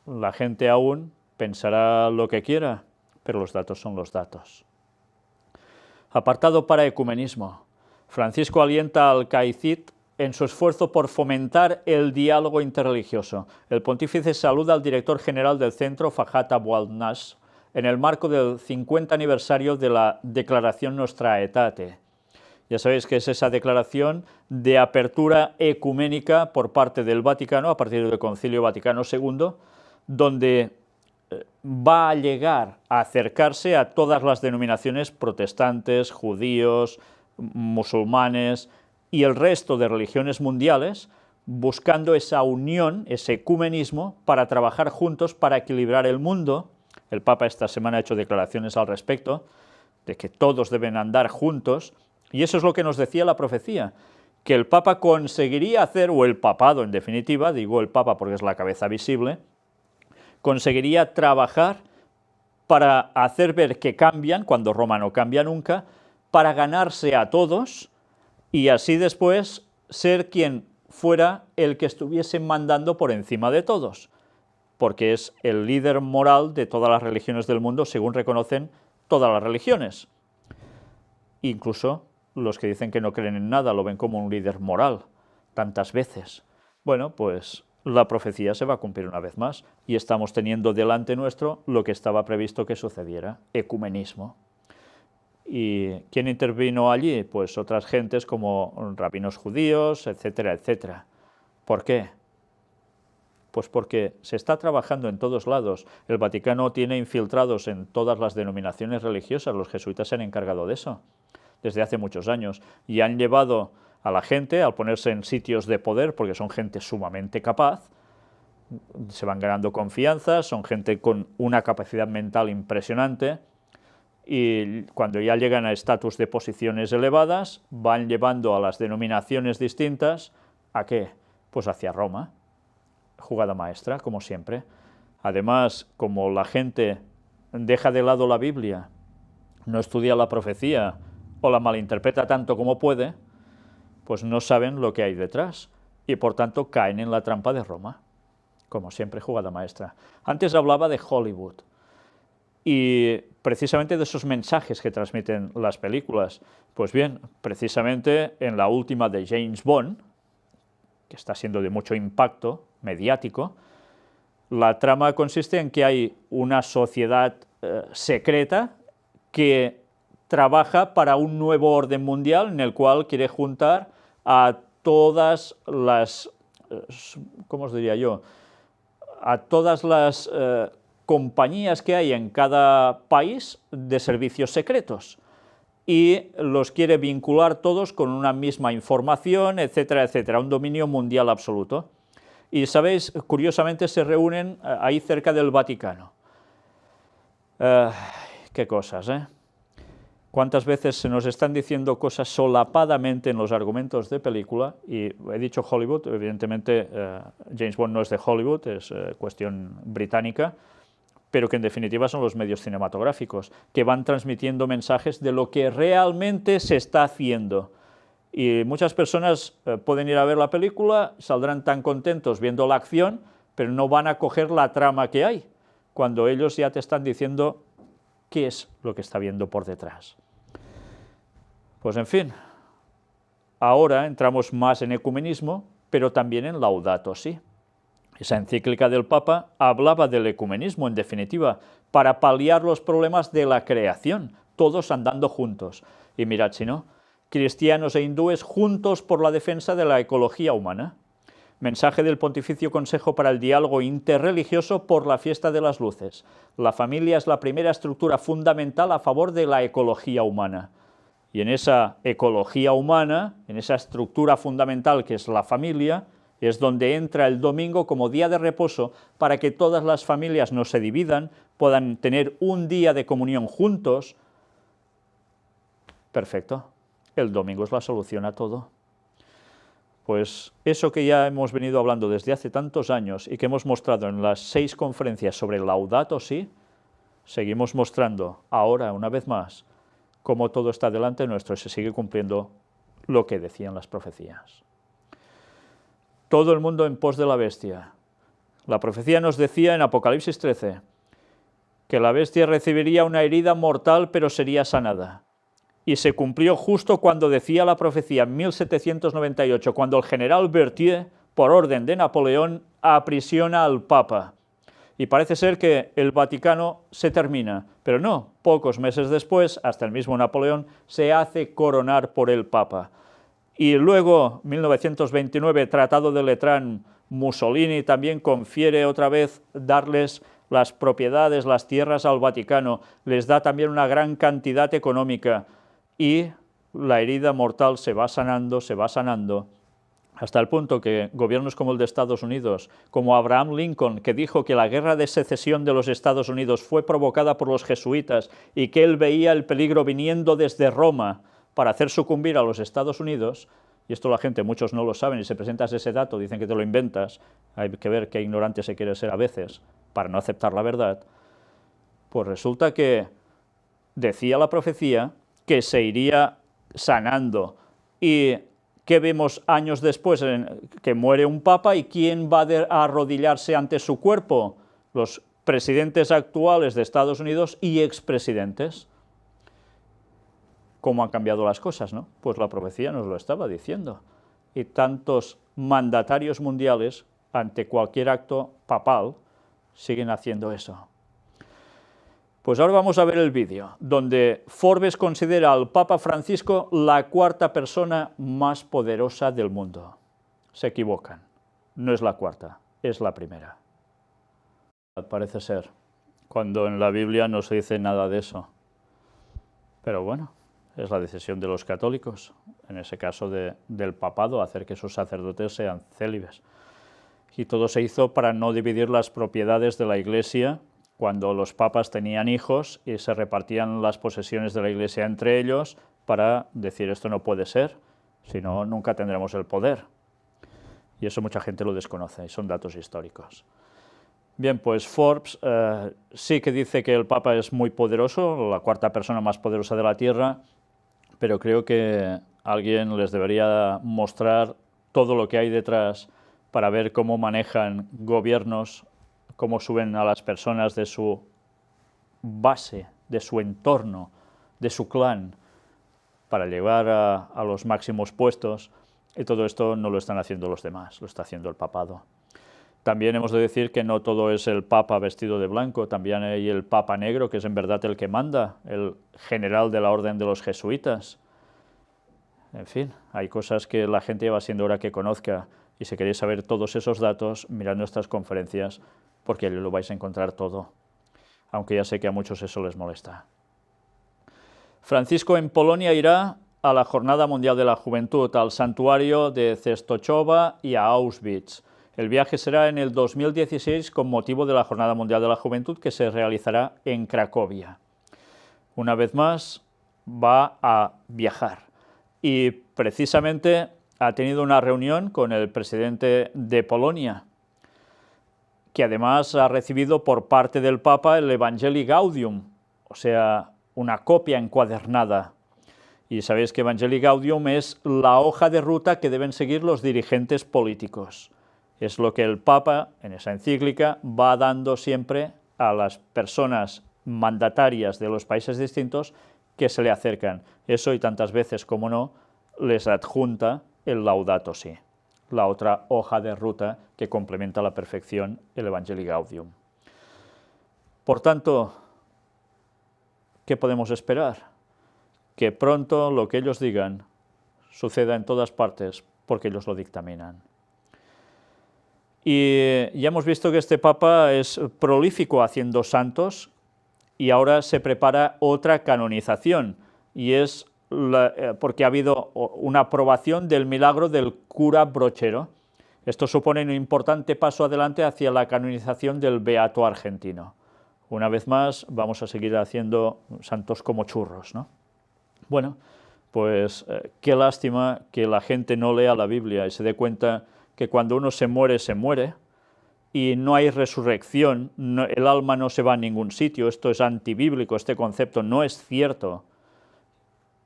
la gente aún pensará lo que quiera, pero los datos son los datos. Apartado para ecumenismo. Francisco alienta al CAICIT en su esfuerzo por fomentar el diálogo interreligioso. El pontífice saluda al director general del centro, Fajat Abu al-Nasr, en el marco del 50 aniversario de la Declaración Nostra Aetate. Ya sabéis que es esa declaración de apertura ecuménica por parte del Vaticano a partir del Concilio Vaticano II, donde va a llegar a acercarse a todas las denominaciones protestantes, judíos, musulmanes y el resto de religiones mundiales, buscando esa unión, ese ecumenismo, para trabajar juntos para equilibrar el mundo. El Papa esta semana ha hecho declaraciones al respecto, de que todos deben andar juntos, y eso es lo que nos decía la profecía, que el Papa conseguiría hacer, o el papado en definitiva, digo el Papa porque es la cabeza visible, conseguiría trabajar para hacer ver que cambian, cuando Roma no cambia nunca, para ganarse a todos y así después ser quien fuera el que estuviese mandando por encima de todos, porque es el líder moral de todas las religiones del mundo, según reconocen todas las religiones. Incluso los que dicen que no creen en nada lo ven como un líder moral, tantas veces. Bueno, pues la profecía se va a cumplir una vez más y estamos teniendo delante nuestro lo que estaba previsto que sucediera, ecumenismo. ¿Y quién intervino allí? Pues otras gentes como rabinos judíos, etcétera, etcétera. ¿Por qué? Pues porque se está trabajando en todos lados. El Vaticano tiene infiltrados en todas las denominaciones religiosas, los jesuitas se han encargado de eso desde hace muchos años y han llevado a la gente al ponerse en sitios de poder, porque son gente sumamente capaz, se van ganando confianza, son gente con una capacidad mental impresionante, y cuando ya llegan a estatus de posiciones elevadas, van llevando a las denominaciones distintas, ¿a qué? Pues hacia Roma, jugada maestra, como siempre. Además, como la gente deja de lado la Biblia, no estudia la profecía, o la malinterpreta tanto como puede, pues no saben lo que hay detrás, y por tanto caen en la trampa de Roma, como siempre, jugada maestra. Antes hablaba de Hollywood, y precisamente de esos mensajes que transmiten las películas. Pues bien, precisamente en la última de James Bond, que está siendo de mucho impacto mediático, la trama consiste en que hay una sociedad secreta que trabaja para un nuevo orden mundial en el cual quiere juntar a todas las, ¿cómo os diría yo?, a todas las compañías que hay en cada país de servicios secretos y los quiere vincular todos con una misma información, etcétera, etcétera, un dominio mundial absoluto. Y sabéis, curiosamente se reúnen ahí cerca del Vaticano. Qué cosas, ¿eh? Cuántas veces se nos están diciendo cosas solapadamente en los argumentos de película, y he dicho Hollywood, evidentemente James Bond no es de Hollywood, es cuestión británica, pero que en definitiva son los medios cinematográficos, que van transmitiendo mensajes de lo que realmente se está haciendo. Y muchas personas pueden ir a ver la película, saldrán tan contentos viendo la acción, pero no van a coger la trama que hay, cuando ellos ya te están diciendo qué es lo que está viendo por detrás. Pues en fin, ahora entramos más en ecumenismo, pero también en Laudato Si. Esa encíclica del Papa hablaba del ecumenismo, en definitiva, para paliar los problemas de la creación, todos andando juntos. Y mirad si no, cristianos e hindúes juntos por la defensa de la ecología humana. Mensaje del Pontificio Consejo para el Diálogo Interreligioso por la Fiesta de las Luces. La familia es la primera estructura fundamental a favor de la ecología humana. Y en esa ecología humana, en esa estructura fundamental que es la familia, es donde entra el domingo como día de reposo para que todas las familias no se dividan, puedan tener un día de comunión juntos. Perfecto, el domingo es la solución a todo. Pues eso que ya hemos venido hablando desde hace tantos años y que hemos mostrado en las 6 conferencias sobre Laudato Si, seguimos mostrando ahora, una vez más, cómo todo está delante nuestro y se sigue cumpliendo lo que decían las profecías. Todo el mundo en pos de la bestia. La profecía nos decía en Apocalipsis 13 que la bestia recibiría una herida mortal pero sería sanada. Y se cumplió justo cuando decía la profecía en 1798, cuando el general Berthier, por orden de Napoleón, aprisiona al Papa. Y parece ser que el Vaticano se termina, pero no, pocos meses después, hasta el mismo Napoleón se hace coronar por el Papa. Y luego, 1929, Tratado de Letrán, Mussolini también confiere otra vez darles las propiedades, las tierras al Vaticano, les da también una gran cantidad económica y la herida mortal se va sanando, hasta el punto que gobiernos como el de Estados Unidos, como Abraham Lincoln, que dijo que la guerra de secesión de los Estados Unidos fue provocada por los jesuitas y que él veía el peligro viniendo desde Roma para hacer sucumbir a los Estados Unidos, y esto la gente, muchos no lo saben, y si presentas ese dato dicen que te lo inventas, hay que ver qué ignorante se quiere ser a veces para no aceptar la verdad, pues resulta que decía la profecía que se iría sanando. ¿Y qué vemos años después? Que muere un papa, ¿y quién va a arrodillarse ante su cuerpo? Los presidentes actuales de Estados Unidos y expresidentes. ¿Cómo han cambiado las cosas, no? Pues la profecía nos lo estaba diciendo. Y tantos mandatarios mundiales, ante cualquier acto papal, siguen haciendo eso. Pues ahora vamos a ver el vídeo, donde Forbes considera al Papa Francisco la cuarta persona más poderosa del mundo. Se equivocan. No es la cuarta, es la primera. Parece ser, cuando en la Biblia no se dice nada de eso. Pero bueno, es la decisión de los católicos, en ese caso del papado, hacer que sus sacerdotes sean célibes. Y todo se hizo para no dividir las propiedades de la Iglesia cuando los papas tenían hijos y se repartían las posesiones de la Iglesia entre ellos para decir esto no puede ser, si no, nunca tendremos el poder. Y eso mucha gente lo desconoce, y son datos históricos. Bien, pues Forbes sí que dice que el Papa es muy poderoso, la cuarta persona más poderosa de la Tierra, pero creo que alguien les debería mostrar todo lo que hay detrás para ver cómo manejan gobiernos, cómo suben a las personas de su base, de su entorno, de su clan, para llevar a los máximos puestos, y todo esto no lo están haciendo los demás, lo está haciendo el papado. También hemos de decir que no todo es el Papa vestido de blanco, también hay el Papa negro, que es en verdad el que manda, el general de la orden de los jesuitas. En fin, hay cosas que la gente ya va siendo hora que conozca, y si queréis saber todos esos datos, mirad nuestras conferencias, porque allí lo vais a encontrar todo, aunque ya sé que a muchos eso les molesta. Francisco en Polonia irá a la Jornada Mundial de la Juventud, al santuario de Częstochowa y a Auschwitz. El viaje será en el 2016 con motivo de la Jornada Mundial de la Juventud, que se realizará en Cracovia. Una vez más, va a viajar y precisamente ha tenido una reunión con el presidente de Polonia, que además ha recibido por parte del Papa el Evangelii Gaudium, o sea, una copia encuadernada. Y sabéis que Evangelii Gaudium es la hoja de ruta que deben seguir los dirigentes políticos. Es lo que el Papa, en esa encíclica, va dando siempre a las personas mandatarias de los países distintos que se le acercan. Eso, y tantas veces como no, les adjunta el Laudato Si, la otra hoja de ruta que complementa a la perfección el Evangelii Gaudium. Por tanto, ¿qué podemos esperar? Que pronto lo que ellos digan suceda en todas partes, porque ellos lo dictaminan. Y ya hemos visto que este Papa es prolífico haciendo santos, y ahora se prepara otra canonización, y es porque ha habido una aprobación del milagro del cura Brochero. Esto supone un importante paso adelante hacia la canonización del beato argentino. Una vez más, vamos a seguir haciendo santos como churros, ¿no? Bueno, pues qué lástima que la gente no lea la Biblia y se dé cuenta que cuando uno se muere, y no hay resurrección, el alma no se va a ningún sitio. Esto es antibíblico, este concepto no es cierto.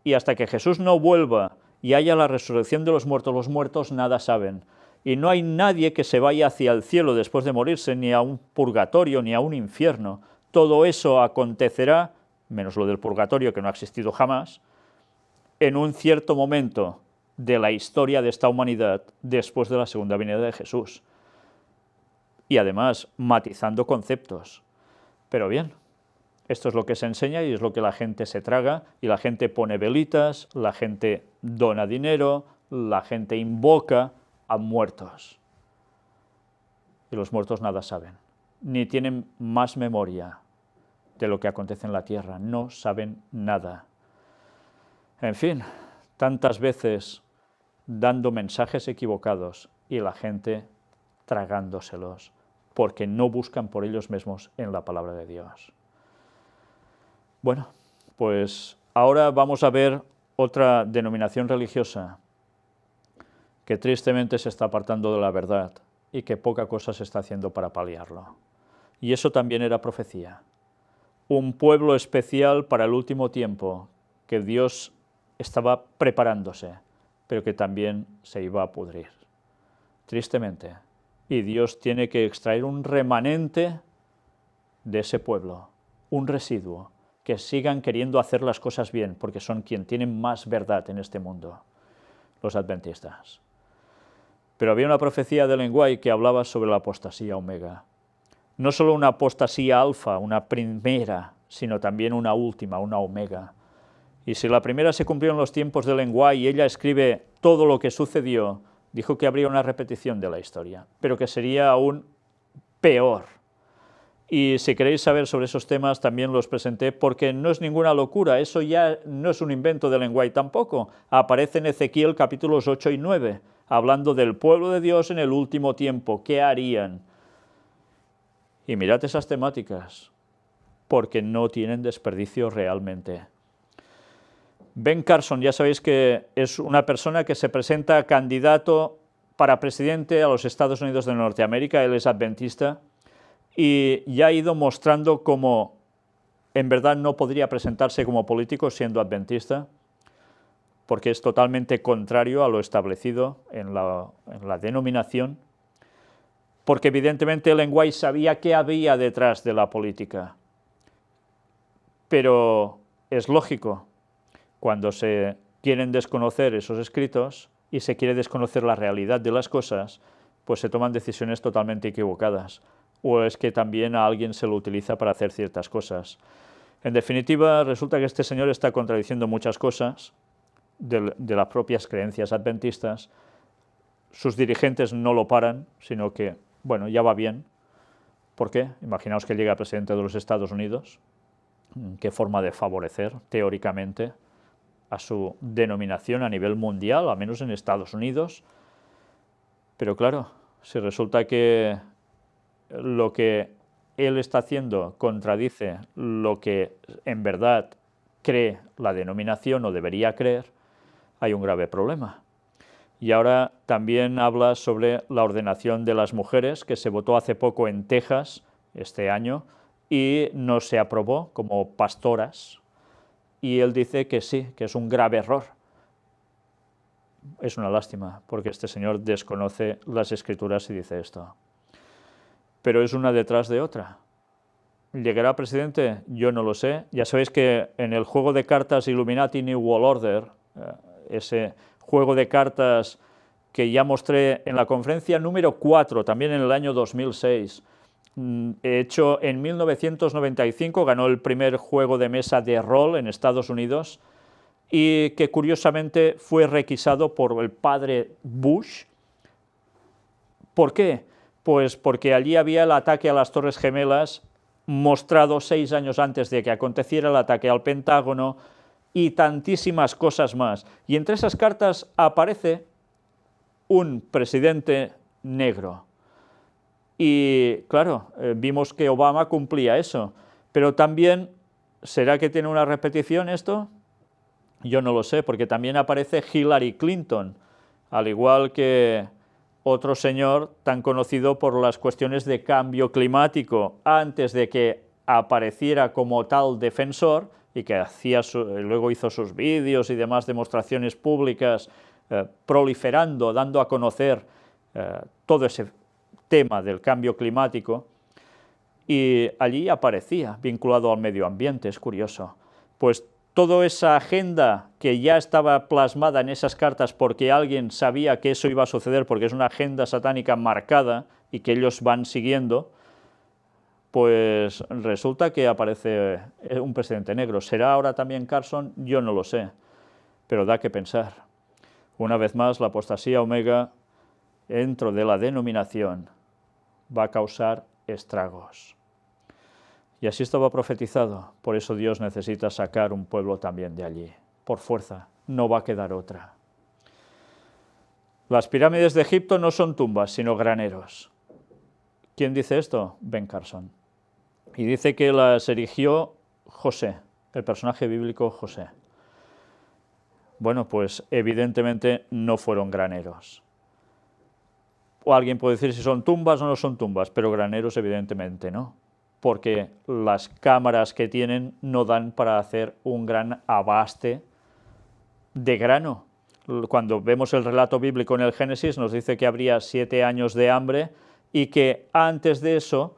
Y hasta que Jesús no vuelva y haya la resurrección de los muertos nada saben. Y no hay nadie que se vaya hacia el cielo después de morirse, ni a un purgatorio, ni a un infierno. Todo eso acontecerá, menos lo del purgatorio, que no ha existido jamás, en un cierto momento de la historia de esta humanidad después de la segunda venida de Jesús. y además matizando conceptos. Pero bien, esto es lo que se enseña y es lo que la gente se traga, y la gente pone velitas, la gente dona dinero, la gente invoca a muertos. Y los muertos nada saben, ni tienen más memoria de lo que acontece en la tierra, no saben nada. En fin, tantas veces dando mensajes equivocados y la gente tragándoselos, porque no buscan por ellos mismos en la palabra de Dios. Bueno, pues ahora vamos a ver otra denominación religiosa que tristemente se está apartando de la verdad y que poca cosa se está haciendo para paliarlo. Y eso también era profecía. Un pueblo especial para el último tiempo, que Dios estaba preparándose, pero que también se iba a pudrir. Tristemente. Y Dios tiene que extraer un remanente de ese pueblo, un residuo, que sigan queriendo hacer las cosas bien, porque son quien tienen más verdad en este mundo, los adventistas. Pero había una profecía de Ellen White que hablaba sobre la apostasía omega. No solo una apostasía alfa, una primera, sino también una última, una omega. Y si la primera se cumplió en los tiempos de Ellen White y ella escribe todo lo que sucedió, dijo que habría una repetición de la historia, pero que sería aún peor. Y si queréis saber sobre esos temas, también los presenté, porque no es ninguna locura, eso ya no es un invento de Ellen White tampoco. Aparece en Ezequiel capítulos 8 y 9, hablando del pueblo de Dios en el último tiempo, ¿qué harían? Y mirad esas temáticas, porque no tienen desperdicio realmente. Ben Carson, ya sabéis que es una persona que se presenta candidato para presidente a los Estados Unidos de Norteamérica, él es adventista, y ya ha ido mostrando cómo en verdad no podría presentarse como político siendo adventista, porque es totalmente contrario a lo establecido en la denominación, porque evidentemente Ellen White sabía qué había detrás de la política. Pero es lógico, cuando se quieren desconocer esos escritos y se quiere desconocer la realidad de las cosas, pues se toman decisiones totalmente equivocadas. O es que también a alguien se lo utiliza para hacer ciertas cosas. En definitiva, resulta que este señor está contradiciendo muchas cosas de las propias creencias adventistas. Sus dirigentes no lo paran, sino que, bueno, ya va bien. ¿Por qué? Imaginaos que llega presidente de los Estados Unidos. ¿Qué forma de favorecer, teóricamente, a su denominación a nivel mundial, al menos en Estados Unidos? Pero claro, si resulta que lo que él está haciendo contradice lo que en verdad cree la denominación o debería creer, hay un grave problema. Y ahora también habla sobre la ordenación de las mujeres, que se votó hace poco en Texas, este año, y no se aprobó como pastoras. Y él dice que sí, que es un grave error. Es una lástima, porque este señor desconoce las Escrituras y dice esto. Pero es una detrás de otra. ¿Llegará presidente? Yo no lo sé. Ya sabéis que en el juego de cartas Illuminati New World Order, ese juego de cartas que ya mostré en la conferencia número 4, también en el año 2006, hecho en 1995, ganó el primer juego de mesa de rol en Estados Unidos y que curiosamente fue requisado por el padre Bush. ¿Por qué? Pues porque allí había el ataque a las Torres Gemelas mostrado 6 años antes de que aconteciera el ataque al Pentágono y tantísimas cosas más. Y entre esas cartas aparece un presidente negro. Y claro, vimos que Obama cumplía eso, pero también, ¿será que tiene una repetición esto? Yo no lo sé, porque también aparece Hillary Clinton, al igual que otro señor tan conocido por las cuestiones de cambio climático, antes de que apareciera como tal defensor, y que luego hizo sus vídeos y demás demostraciones públicas, proliferando, dando a conocer todo ese tema del cambio climático, y allí aparecía vinculado al medio ambiente, es curioso. Pues toda esa agenda que ya estaba plasmada en esas cartas porque alguien sabía que eso iba a suceder, porque es una agenda satánica marcada y que ellos van siguiendo, pues resulta que aparece un presidente negro. ¿Será ahora también Carson? Yo no lo sé, pero da que pensar. Una vez más, la apostasía omega dentro de la denominación va a causar estragos. Y así estaba profetizado, por eso Dios necesita sacar un pueblo también de allí, por fuerza, no va a quedar otra. Las pirámides de Egipto no son tumbas, sino graneros. ¿Quién dice esto? Ben Carson. Y dice que las erigió José, el personaje bíblico José. Bueno, pues evidentemente no fueron graneros. O alguien puede decir si son tumbas o no son tumbas, pero graneros evidentemente no, porque las cámaras que tienen no dan para hacer un gran abaste de grano. Cuando vemos el relato bíblico en el Génesis nos dice que habría 7 años de hambre y que antes de eso,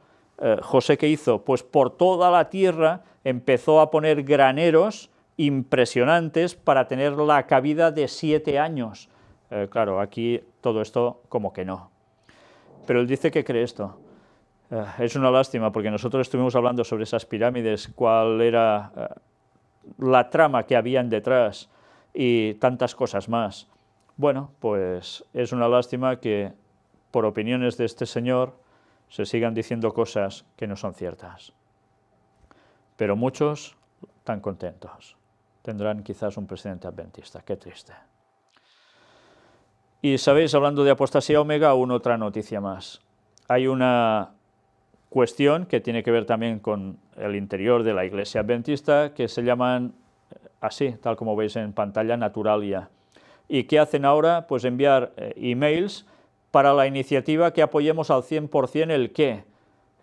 José, ¿qué hizo? Pues por toda la tierra empezó a poner graneros impresionantes para tener la cabida de 7 años. Claro, aquí todo esto como que no. Pero él dice que cree esto. Es una lástima porque nosotros estuvimos hablando sobre esas pirámides, cuál era la trama que habían detrás y tantas cosas más. Bueno, pues es una lástima que por opiniones de este señor se sigan diciendo cosas que no son ciertas. Pero muchos tan contentos. Tendrán quizás un presidente adventista. Qué triste. Y sabéis, hablando de apostasía omega, aún otra noticia más. Hay una cuestión que tiene que ver también con el interior de la iglesia adventista, que se llaman así, tal como veis en pantalla, Naturalia. ¿Y qué hacen ahora? Pues enviar emails para la iniciativa que apoyemos al 100% el qué,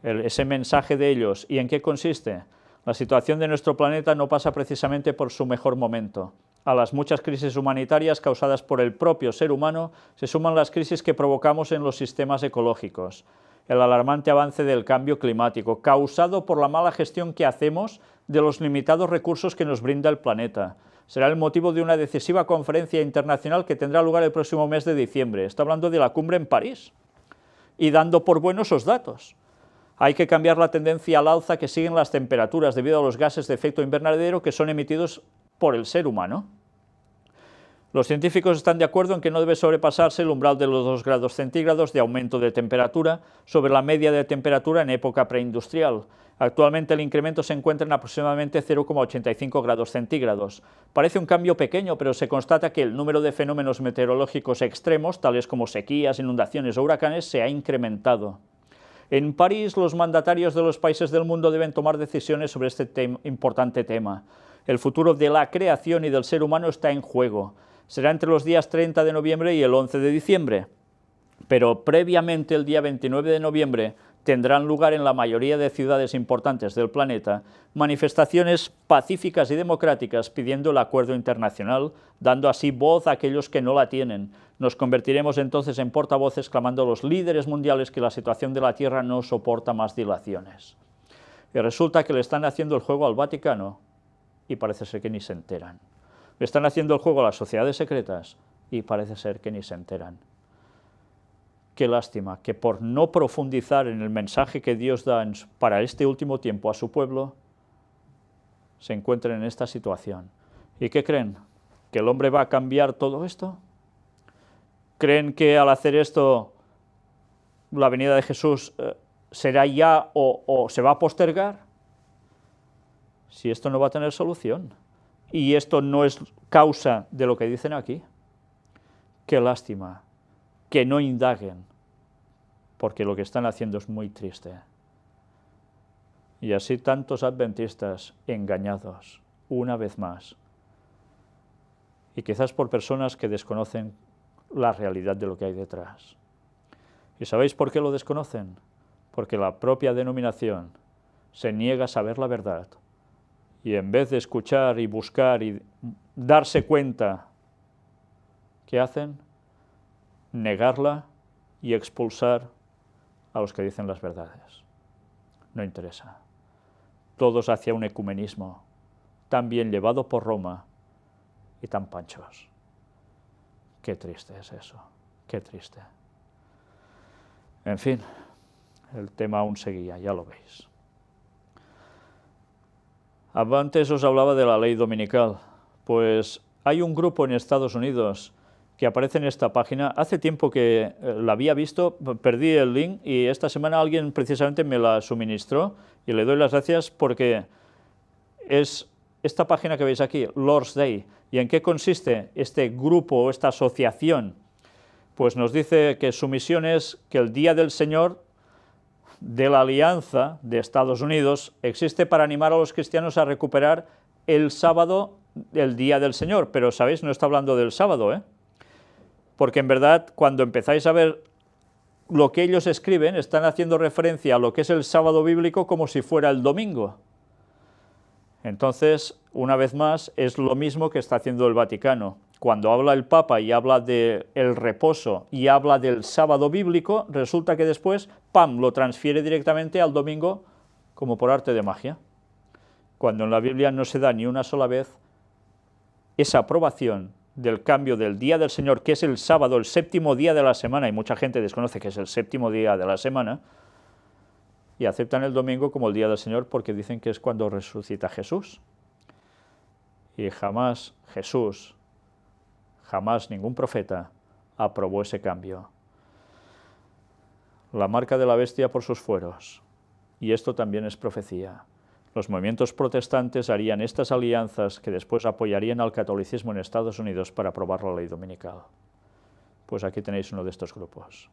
ese mensaje de ellos. ¿Y en qué consiste? La situación de nuestro planeta no pasa precisamente por su mejor momento. A las muchas crisis humanitarias causadas por el propio ser humano se suman las crisis que provocamos en los sistemas ecológicos. El alarmante avance del cambio climático, causado por la mala gestión que hacemos de los limitados recursos que nos brinda el planeta. Será el motivo de una decisiva conferencia internacional que tendrá lugar el próximo mes de diciembre. Está hablando de la cumbre en París y dando por buenos esos datos. Hay que cambiar la tendencia al alza que siguen las temperaturas debido a los gases de efecto invernadero que son emitidos por el ser humano. Los científicos están de acuerdo en que no debe sobrepasarse el umbral de los 2 grados centígrados de aumento de temperatura sobre la media de temperatura en época preindustrial. Actualmente el incremento se encuentra en aproximadamente 0,85 grados centígrados. Parece un cambio pequeño, pero se constata que el número de fenómenos meteorológicos extremos, tales como sequías, inundaciones o huracanes, se ha incrementado. En París, los mandatarios de los países del mundo deben tomar decisiones sobre este importante tema. El futuro de la creación y del ser humano está en juego. Será entre los días 30 de noviembre y el 11 de diciembre. Pero previamente, el día 29 de noviembre, tendrán lugar en la mayoría de ciudades importantes del planeta manifestaciones pacíficas y democráticas pidiendo el acuerdo internacional, dando así voz a aquellos que no la tienen. Nos convertiremos entonces en portavoces clamando a los líderes mundiales que la situación de la Tierra no soporta más dilaciones. Y resulta que le están haciendo el juego al Vaticano y parece ser que ni se enteran. Le están haciendo el juego a las sociedades secretas y parece ser que ni se enteran. Qué lástima que por no profundizar en el mensaje que Dios da para este último tiempo a su pueblo, se encuentren en esta situación. ¿Y qué creen? ¿Que el hombre va a cambiar todo esto? ¿Creen que al hacer esto la venida de Jesús será ya o se va a postergar? Si esto no va a tener solución. Y esto no es causa de lo que dicen aquí. Qué lástima que no indaguen, porque lo que están haciendo es muy triste. Y así tantos adventistas engañados, una vez más, y quizás por personas que desconocen la realidad de lo que hay detrás. ¿Y sabéis por qué lo desconocen? Porque la propia denominación se niega a saber la verdad, y en vez de escuchar y buscar y darse cuenta, ¿qué hacen? Negarla y expulsar a los que dicen las verdades. No interesa. Todos hacia un ecumenismo tan bien llevado por Roma y tan panchos. Qué triste es eso, qué triste. En fin, el tema aún seguía, ya lo veis. Antes os hablaba de la ley dominical. Pues hay un grupo en Estados Unidos que aparece en esta página. Hace tiempo que la había visto, perdí el link y esta semana alguien precisamente me la suministró y le doy las gracias porque es esta página que veis aquí, Lord's Day. ¿Y en qué consiste este grupo o esta asociación? Pues nos dice que su misión es que el Día del Señor de la Alianza de Estados Unidos existe para animar a los cristianos a recuperar el sábado, el Día del Señor. Pero, ¿sabéis? No está hablando del sábado, porque en verdad, cuando empezáis a ver lo que ellos escriben, están haciendo referencia a lo que es el sábado bíblico como si fuera el domingo. Entonces, una vez más, es lo mismo que está haciendo el Vaticano. Cuando habla el Papa y habla del reposo y habla del sábado bíblico, resulta que después, ¡pam!, lo transfiere directamente al domingo como por arte de magia. Cuando en la Biblia no se da ni una sola vez esa aprobación del cambio del Día del Señor, que es el sábado, el séptimo día de la semana, y mucha gente desconoce que es el séptimo día de la semana, y aceptan el domingo como el Día del Señor porque dicen que es cuando resucita Jesús. Y jamás Jesús, jamás ningún profeta aprobó ese cambio. La marca de la bestia por sus fueros. Y esto también es profecía. Los movimientos protestantes harían estas alianzas que después apoyarían al catolicismo en Estados Unidos para aprobar la ley dominical. Pues aquí tenéis uno de estos grupos.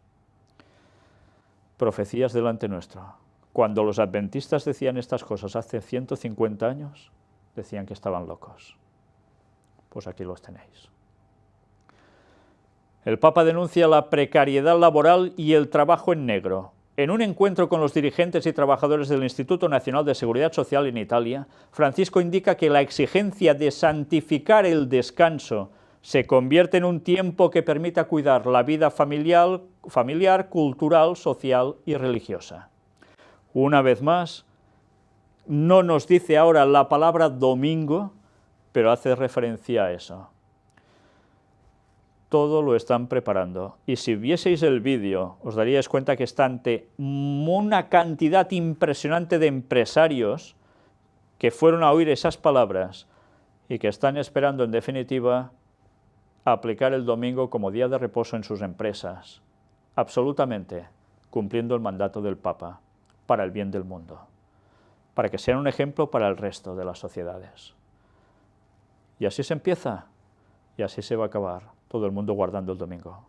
Profecías delante nuestro. Cuando los adventistas decían estas cosas hace 150 años, decían que estaban locos. Pues aquí los tenéis. El Papa denuncia la precariedad laboral y el trabajo en negro. En un encuentro con los dirigentes y trabajadores del Instituto Nacional de Seguridad Social en Italia, Francisco indica que la exigencia de santificar el descanso se convierte en un tiempo que permita cuidar la vida familiar, cultural, social y religiosa. Una vez más, no nos dice ahora la palabra domingo, pero hace referencia a eso. Todo lo están preparando. Y si vieseis el vídeo, os daríais cuenta que está ante una cantidad impresionante de empresarios que fueron a oír esas palabras y que están esperando, en definitiva, aplicar el domingo como día de reposo en sus empresas, absolutamente cumpliendo el mandato del Papa para el bien del mundo, para que sean un ejemplo para el resto de las sociedades. Y así se empieza, y así se va a acabar, todo el mundo guardando el domingo.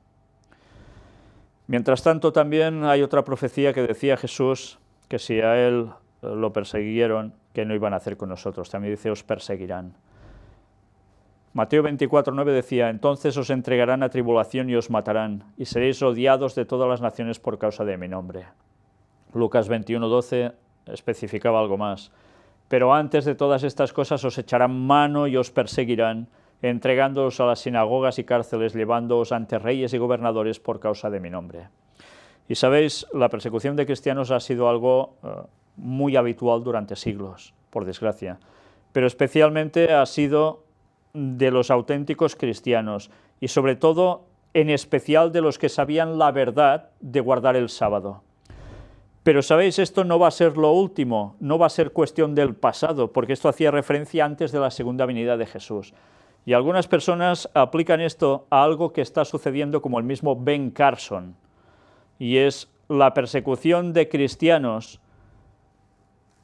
Mientras tanto, también hay otra profecía que decía Jesús, que si a él lo persiguieron, que no iban a hacer con nosotros. También dice, os perseguirán. Mateo 24:9 decía, entonces os entregarán a tribulación y os matarán, y seréis odiados de todas las naciones por causa de mi nombre. Lucas 21:12 especificaba algo más. Pero antes de todas estas cosas os echarán mano y os perseguirán, entregándoos a las sinagogas y cárceles, llevándoos ante reyes y gobernadores por causa de mi nombre. Y sabéis, la persecución de cristianos ha sido algo muy habitual durante siglos, por desgracia, pero especialmente ha sido de los auténticos cristianos y sobre todo, en especial de los que sabían la verdad de guardar el sábado. Pero sabéis, esto no va a ser lo último, no va a ser cuestión del pasado, porque esto hacía referencia antes de la segunda venida de Jesús. Y algunas personas aplican esto a algo que está sucediendo como el mismo Ben Carson, y es la persecución de cristianos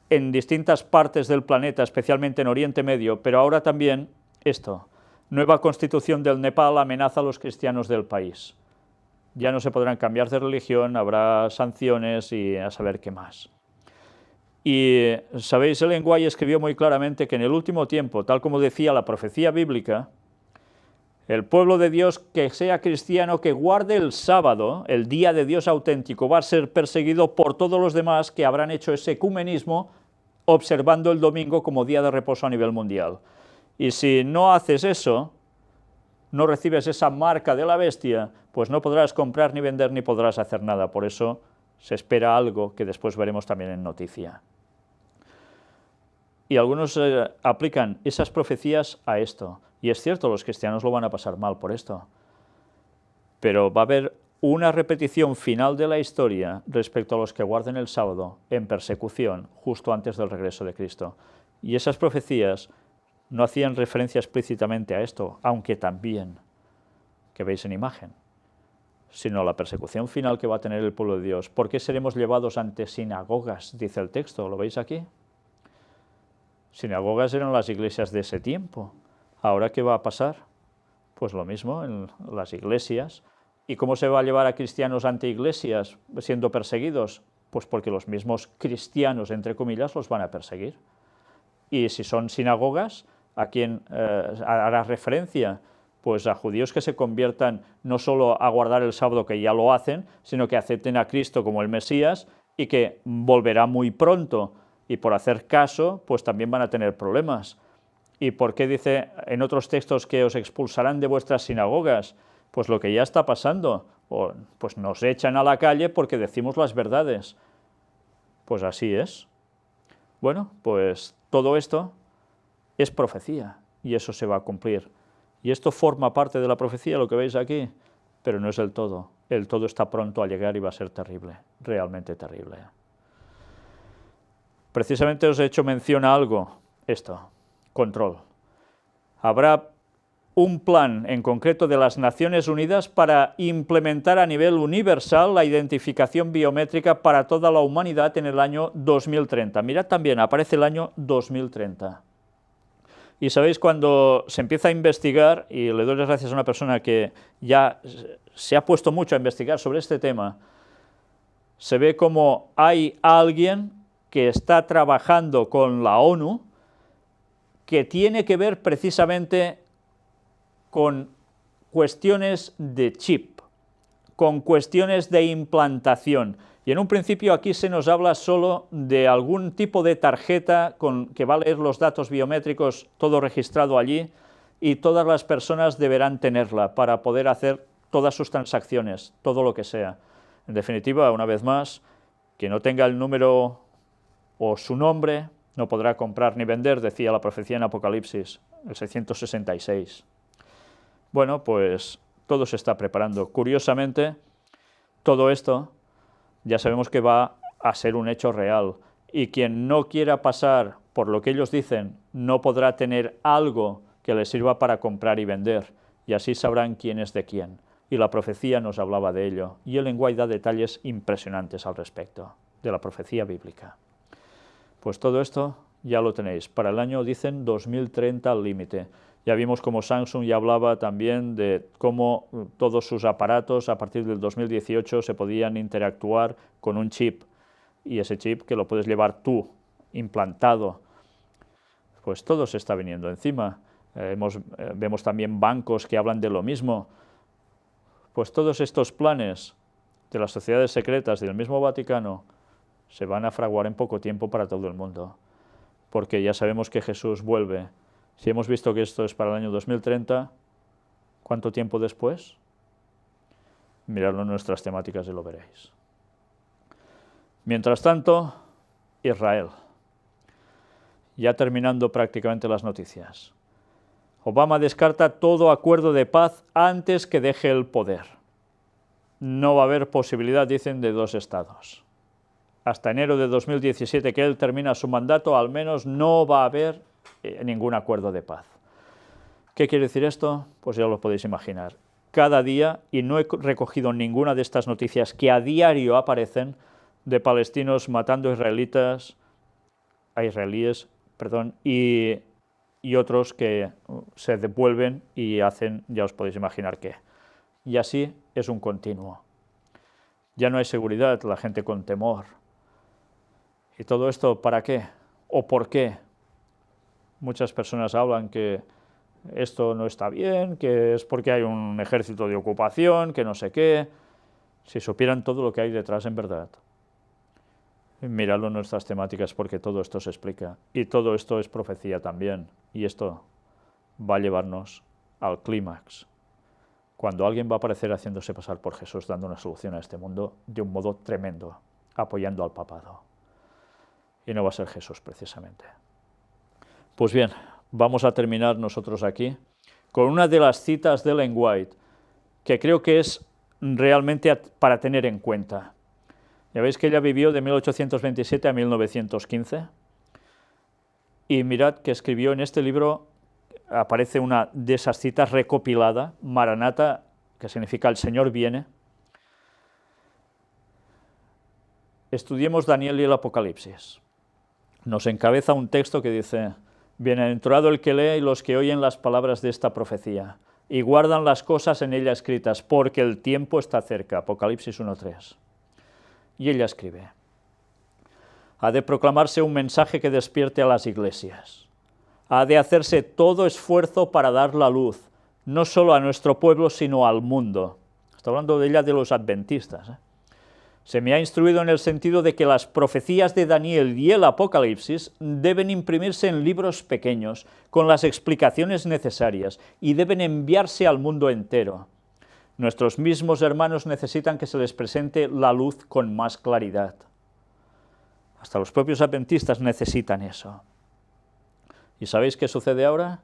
en distintas partes del planeta, especialmente en Oriente Medio, pero ahora también esto, nueva constitución del Nepal amenaza a los cristianos del país. Ya no se podrán cambiar de religión, habrá sanciones y a saber qué más. Y, ¿sabéis? Ellen White escribió muy claramente que en el último tiempo, tal como decía la profecía bíblica, el pueblo de Dios que sea cristiano, que guarde el sábado, el día de Dios auténtico, va a ser perseguido por todos los demás que habrán hecho ese ecumenismo observando el domingo como día de reposo a nivel mundial. Y si no haces eso, no recibes esa marca de la bestia, pues no podrás comprar ni vender ni podrás hacer nada. Por eso se espera algo que después veremos también en noticia. Y algunos aplican esas profecías a esto. Y es cierto, los cristianos lo van a pasar mal por esto. Pero va a haber una repetición final de la historia respecto a los que guarden el sábado en persecución justo antes del regreso de Cristo. Y esas profecías no hacían referencia explícitamente a esto, aunque también, que veis en imagen, sino a la persecución final que va a tener el pueblo de Dios. ¿Por qué seremos llevados ante sinagogas? Dice el texto, ¿lo veis aquí? Sinagogas eran las iglesias de ese tiempo. ¿Ahora qué va a pasar? Pues lo mismo en las iglesias. ¿Y cómo se va a llevar a cristianos ante iglesias siendo perseguidos? Pues porque los mismos cristianos, entre comillas, los van a perseguir. Y si son sinagogas, ¿a quién hará referencia? Pues a judíos que se conviertan no solo a guardar el sábado, que ya lo hacen, sino que acepten a Cristo como el Mesías y que volverá muy pronto. Y por hacer caso, pues también van a tener problemas. ¿Y por qué dice en otros textos que os expulsarán de vuestras sinagogas? Pues lo que ya está pasando, pues nos echan a la calle porque decimos las verdades. Pues así es. Bueno, pues todo esto es profecía y eso se va a cumplir. Y esto forma parte de la profecía, lo que veis aquí, pero no es el todo. El todo está pronto a llegar y va a ser terrible, realmente terrible. Precisamente os he hecho mención a algo, esto, control. Habrá un plan en concreto de las Naciones Unidas para implementar a nivel universal la identificación biométrica para toda la humanidad en el año 2030. Mirad también, aparece el año 2030. Y sabéis, cuando se empieza a investigar, y le doy las gracias a una persona que ya se ha puesto mucho a investigar sobre este tema, se ve como hay alguien que está trabajando con la ONU que tiene que ver precisamente con cuestiones de chip, con cuestiones de implantación. Y en un principio aquí se nos habla solo de algún tipo de tarjeta que va a leer los datos biométricos, todo registrado allí, y todas las personas deberán tenerla para poder hacer todas sus transacciones, todo lo que sea. En definitiva, una vez más, que no tenga el número o su nombre no podrá comprar ni vender, decía la profecía en Apocalipsis, el 666. Bueno, pues todo se está preparando. Curiosamente, todo esto ya sabemos que va a ser un hecho real, y quien no quiera pasar por lo que ellos dicen no podrá tener algo que les sirva para comprar y vender, y así sabrán quién es de quién. Y la profecía nos hablaba de ello, y el lenguaje da detalles impresionantes al respecto, de la profecía bíblica. Pues todo esto ya lo tenéis. Para el año, dicen, 2030 al límite. Ya vimos cómo Samsung ya hablaba también de cómo todos sus aparatos a partir del 2018 se podían interactuar con un chip, y ese chip que lo puedes llevar tú, implantado. Pues todo se está viniendo encima. Vemos también bancos que hablan de lo mismo. Pues todos estos planes de las sociedades secretas del mismo Vaticano se van a fraguar en poco tiempo para todo el mundo, porque ya sabemos que Jesús vuelve. Si hemos visto que esto es para el año 2030, ¿cuánto tiempo después? Miradlo en nuestras temáticas y lo veréis. Mientras tanto, Israel. Ya terminando prácticamente las noticias. Obama descarta todo acuerdo de paz antes que deje el poder. No va a haber posibilidad, dicen, de dos estados. Hasta enero de 2017, que él termina su mandato, al menos no va a haber ningún acuerdo de paz. ¿Qué quiere decir esto? Pues ya lo podéis imaginar. Cada día, y no he recogido ninguna de estas noticias que a diario aparecen, de palestinos matando a israelíes, y otros que se devuelven y hacen, ya os podéis imaginar qué. Y así es un continuo. Ya no hay seguridad, la gente con temor. ¿Y todo esto para qué? ¿O por qué? Muchas personas hablan que esto no está bien, que es porque hay un ejército de ocupación, que no sé qué. Si supieran todo lo que hay detrás en verdad. Miradlo en nuestras temáticas, porque todo esto se explica. Y todo esto es profecía también. Y esto va a llevarnos al clímax, cuando alguien va a aparecer haciéndose pasar por Jesús, dando una solución a este mundo de un modo tremendo, apoyando al papado. Y no va a ser Jesús, precisamente. Pues bien, vamos a terminar nosotros aquí con una de las citas de Ellen White, que creo que es realmente para tener en cuenta. Ya veis que ella vivió de 1827 a 1915, y mirad que escribió en este libro, aparece una de esas citas recopilada, Maranata, que significa el Señor viene. Estudiemos Daniel y el Apocalipsis. Nos encabeza un texto que dice: bienaventurado el que lee y los que oyen las palabras de esta profecía, y guardan las cosas en ella escritas, porque el tiempo está cerca. Apocalipsis 1:3. Y ella escribe: ha de proclamarse un mensaje que despierte a las iglesias. Ha de hacerse todo esfuerzo para dar la luz, no solo a nuestro pueblo, sino al mundo. Está hablando de ella, de los adventistas. Se me ha instruido en el sentido de que las profecías de Daniel y el Apocalipsis deben imprimirse en libros pequeños, con las explicaciones necesarias, y deben enviarse al mundo entero. Nuestros mismos hermanos necesitan que se les presente la luz con más claridad. Hasta los propios adventistas necesitan eso. ¿Y sabéis qué sucede ahora?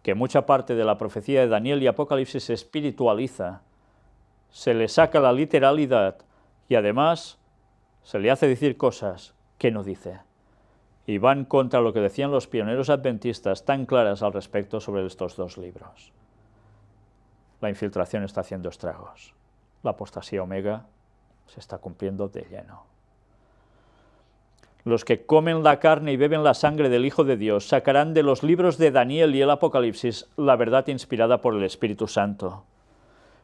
Que mucha parte de la profecía de Daniel y Apocalipsis se espiritualiza, se le saca la literalidad y además se le hace decir cosas que no dice. Y van contra lo que decían los pioneros adventistas tan claras al respecto sobre estos dos libros. La infiltración está haciendo estragos. La apostasía omega se está cumpliendo de lleno. Los que comen la carne y beben la sangre del Hijo de Dios sacarán de los libros de Daniel y el Apocalipsis la verdad inspirada por el Espíritu Santo.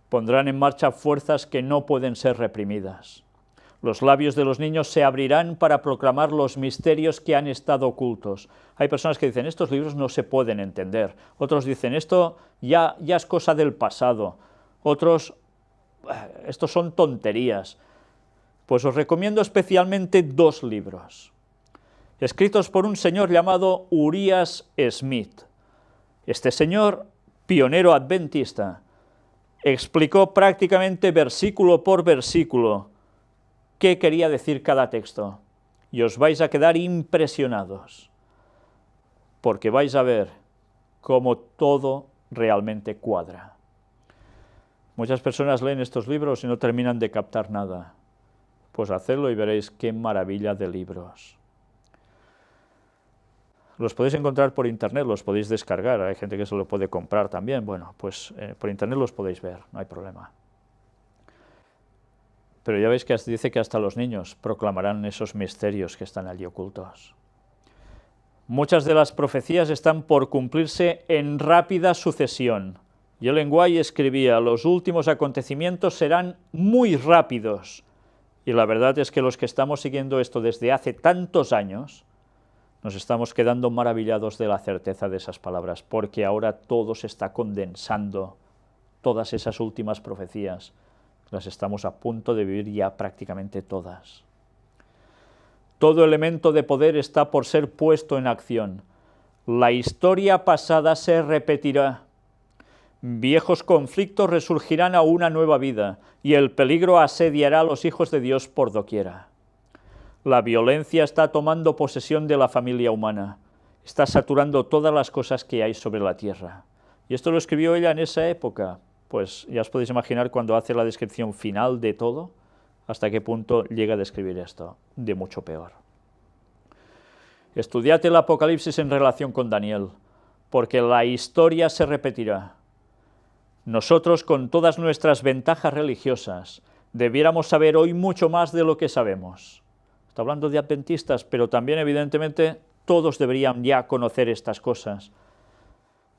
Pondrán en marcha fuerzas que no pueden ser reprimidas. Los labios de los niños se abrirán para proclamar los misterios que han estado ocultos. Hay personas que dicen: estos libros no se pueden entender. Otros dicen: esto ya es cosa del pasado. Otros: estos son tonterías. Pues os recomiendo especialmente dos libros, escritos por un señor llamado Urias Smith. Este señor, pionero adventista, explicó prácticamente versículo por versículo qué quería decir cada texto, y os vais a quedar impresionados, porque vais a ver cómo todo realmente cuadra. Muchas personas leen estos libros y no terminan de captar nada. Pues hacedlo y veréis qué maravilla de libros. Los podéis encontrar por internet, los podéis descargar, hay gente que se lo puede comprar también. Bueno, pues por internet los podéis ver, no hay problema. Pero ya veis que dice que hasta los niños proclamarán esos misterios que están allí ocultos. Muchas de las profecías están por cumplirse en rápida sucesión. Y Ellen White escribía: los últimos acontecimientos serán muy rápidos. Y la verdad es que los que estamos siguiendo esto desde hace tantos años, nos estamos quedando maravillados de la certeza de esas palabras, porque ahora todo se está condensando, todas esas últimas profecías, las estamos a punto de vivir ya prácticamente todas. Todo elemento de poder está por ser puesto en acción. La historia pasada se repetirá. Viejos conflictos resurgirán a una nueva vida, y el peligro asediará a los hijos de Dios por doquiera. La violencia está tomando posesión de la familia humana, está saturando todas las cosas que hay sobre la tierra. Y esto lo escribió ella en esa época. Pues ya os podéis imaginar, cuando hace la descripción final de todo, hasta qué punto llega a describir esto, de mucho peor. Estudiad el Apocalipsis en relación con Daniel, porque la historia se repetirá. Nosotros, con todas nuestras ventajas religiosas, debiéramos saber hoy mucho más de lo que sabemos. Está hablando de adventistas, pero también, evidentemente, todos deberían ya conocer estas cosas.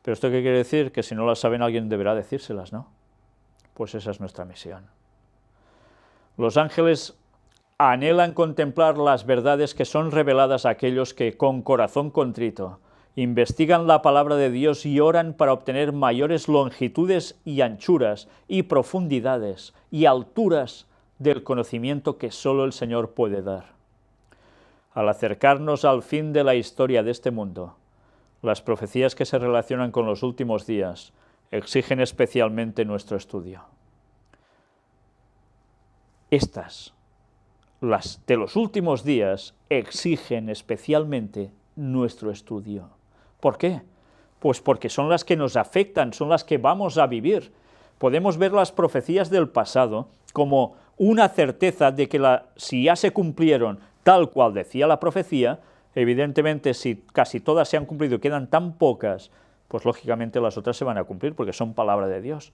¿Pero esto qué quiere decir? Que si no las saben, alguien deberá decírselas, ¿no? Pues esa es nuestra misión. Los ángeles anhelan contemplar las verdades que son reveladas a aquellos que, con corazón contrito, investigan la palabra de Dios y oran para obtener mayores longitudes y anchuras y profundidades y alturas del conocimiento que solo el Señor puede dar. Al acercarnos al fin de la historia de este mundo, las profecías que se relacionan con los últimos días exigen especialmente nuestro estudio. Estas, las de los últimos días, exigen especialmente nuestro estudio. ¿Por qué? Pues porque son las que nos afectan, son las que vamos a vivir. Podemos ver las profecías del pasado como una certeza de que si ya se cumplieron tal cual decía la profecía, evidentemente si casi todas se han cumplido y quedan tan pocas, pues lógicamente las otras se van a cumplir porque son palabra de Dios.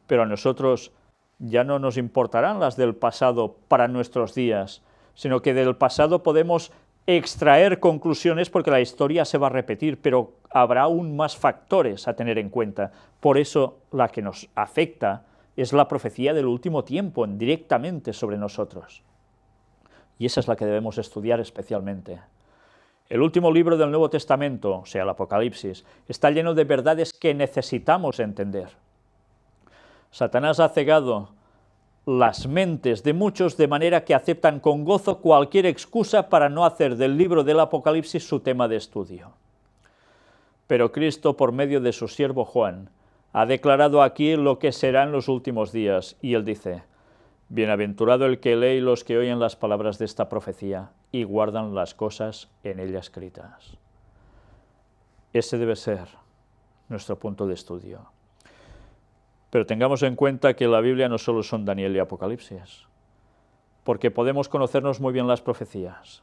Pero a nosotros ya no nos importarán las del pasado para nuestros días, sino que del pasado podemos extraer conclusiones porque la historia se va a repetir, pero habrá aún más factores a tener en cuenta. Por eso la que nos afecta es la profecía del último tiempo, directamente sobre nosotros. Y esa es la que debemos estudiar especialmente. El último libro del Nuevo Testamento, o sea, el Apocalipsis, está lleno de verdades que necesitamos entender. Satanás ha cegado las mentes de muchos de manera que aceptan con gozo cualquier excusa para no hacer del libro del Apocalipsis su tema de estudio. Pero Cristo, por medio de su siervo Juan, ha declarado aquí lo que será en los últimos días, y él dice: bienaventurado el que lee y los que oyen las palabras de esta profecía y guardan las cosas en ella escritas. Ese debe ser nuestro punto de estudio. Pero tengamos en cuenta que la Biblia no solo son Daniel y Apocalipsis, porque podemos conocernos muy bien las profecías,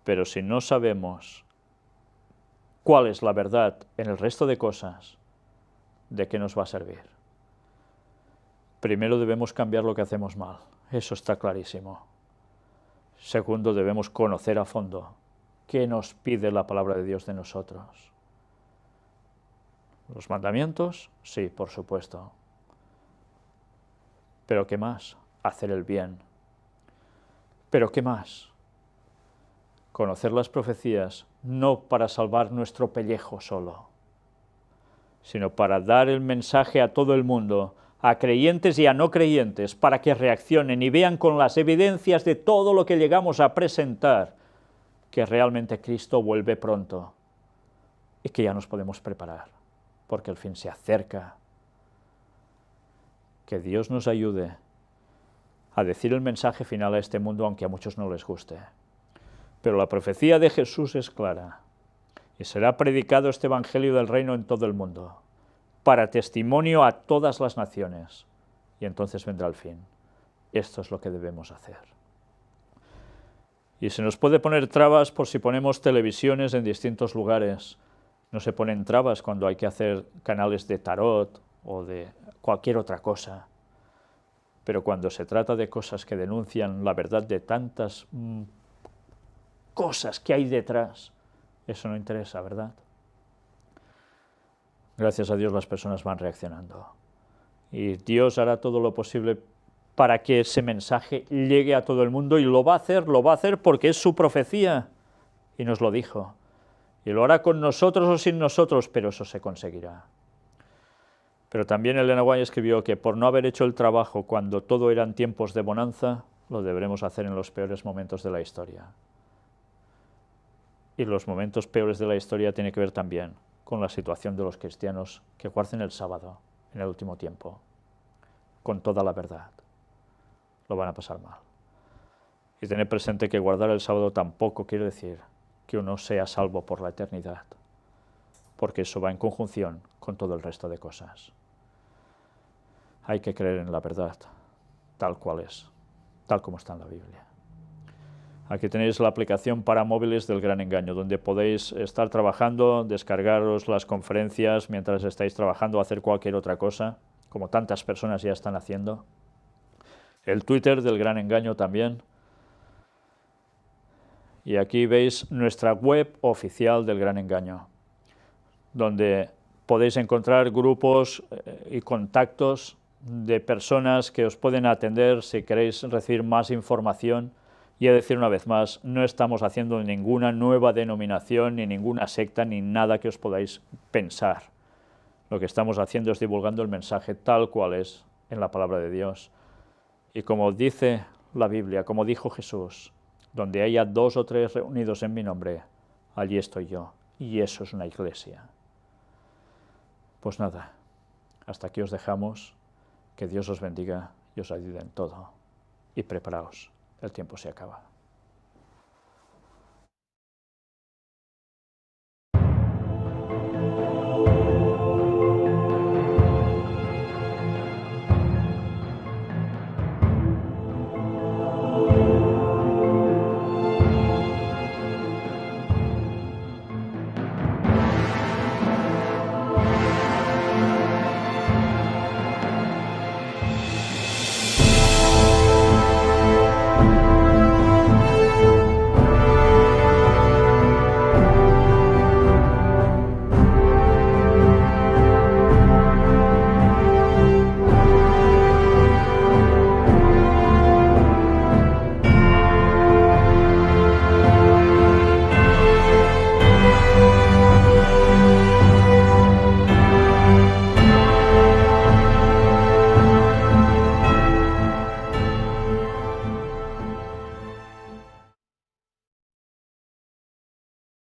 pero si no sabemos cuál es la verdad en el resto de cosas, ¿de qué nos va a servir? Primero debemos cambiar lo que hacemos mal, eso está clarísimo. Segundo, debemos conocer a fondo qué nos pide la palabra de Dios de nosotros. ¿Los mandamientos? Sí, por supuesto. ¿Pero qué más? Hacer el bien. ¿Pero qué más? Conocer las profecías no para salvar nuestro pellejo solo, sino para dar el mensaje a todo el mundo, a creyentes y a no creyentes, para que reaccionen y vean con las evidencias de todo lo que llegamos a presentar que realmente Cristo vuelve pronto y que ya nos podemos preparar, porque el fin se acerca. Que Dios nos ayude a decir el mensaje final a este mundo, aunque a muchos no les guste. Pero la profecía de Jesús es clara, y será predicado este evangelio del reino en todo el mundo, para testimonio a todas las naciones, y entonces vendrá el fin. Esto es lo que debemos hacer. Y se nos puede poner trabas por si ponemos televisiones en distintos lugares. No se ponen trabas cuando hay que hacer canales de tarot o de cualquier otra cosa. Pero cuando se trata de cosas que denuncian la verdad de tantas cosas que hay detrás, eso no interesa, ¿verdad? Gracias a Dios las personas van reaccionando. Y Dios hará todo lo posible para que ese mensaje llegue a todo el mundo, y lo va a hacer porque es su profecía, y nos lo dijo. Y lo hará con nosotros o sin nosotros, pero eso se conseguirá. Pero también Elena White escribió que por no haber hecho el trabajo cuando todo eran tiempos de bonanza, lo deberemos hacer en los peores momentos de la historia. Y los momentos peores de la historia tienen que ver también con la situación de los cristianos que guarden el sábado en el último tiempo, con toda la verdad. Lo van a pasar mal. Y tener presente que guardar el sábado tampoco quiere decir que uno sea salvo por la eternidad, porque eso va en conjunción con todo el resto de cosas. Hay que creer en la verdad, tal cual es, tal como está en la Biblia. Aquí tenéis la aplicación para móviles del Gran Engaño, donde podéis estar trabajando, descargaros las conferencias mientras estáis trabajando o hacer cualquier otra cosa, como tantas personas ya están haciendo. El Twitter del Gran Engaño también. Y aquí veis nuestra web oficial del Gran Engaño, donde podéis encontrar grupos y contactos de personas que os pueden atender si queréis recibir más información. Y a decir una vez más, no estamos haciendo ninguna nueva denominación, ni ninguna secta, ni nada que os podáis pensar. Lo que estamos haciendo es divulgando el mensaje tal cual es en la palabra de Dios. Y como dice la Biblia, como dijo Jesús, donde haya 2 o 3 reunidos en mi nombre, allí estoy yo. Y eso es una iglesia. Pues nada, hasta aquí os dejamos. Que Dios os bendiga y os ayude en todo. Y preparaos, el tiempo se acaba.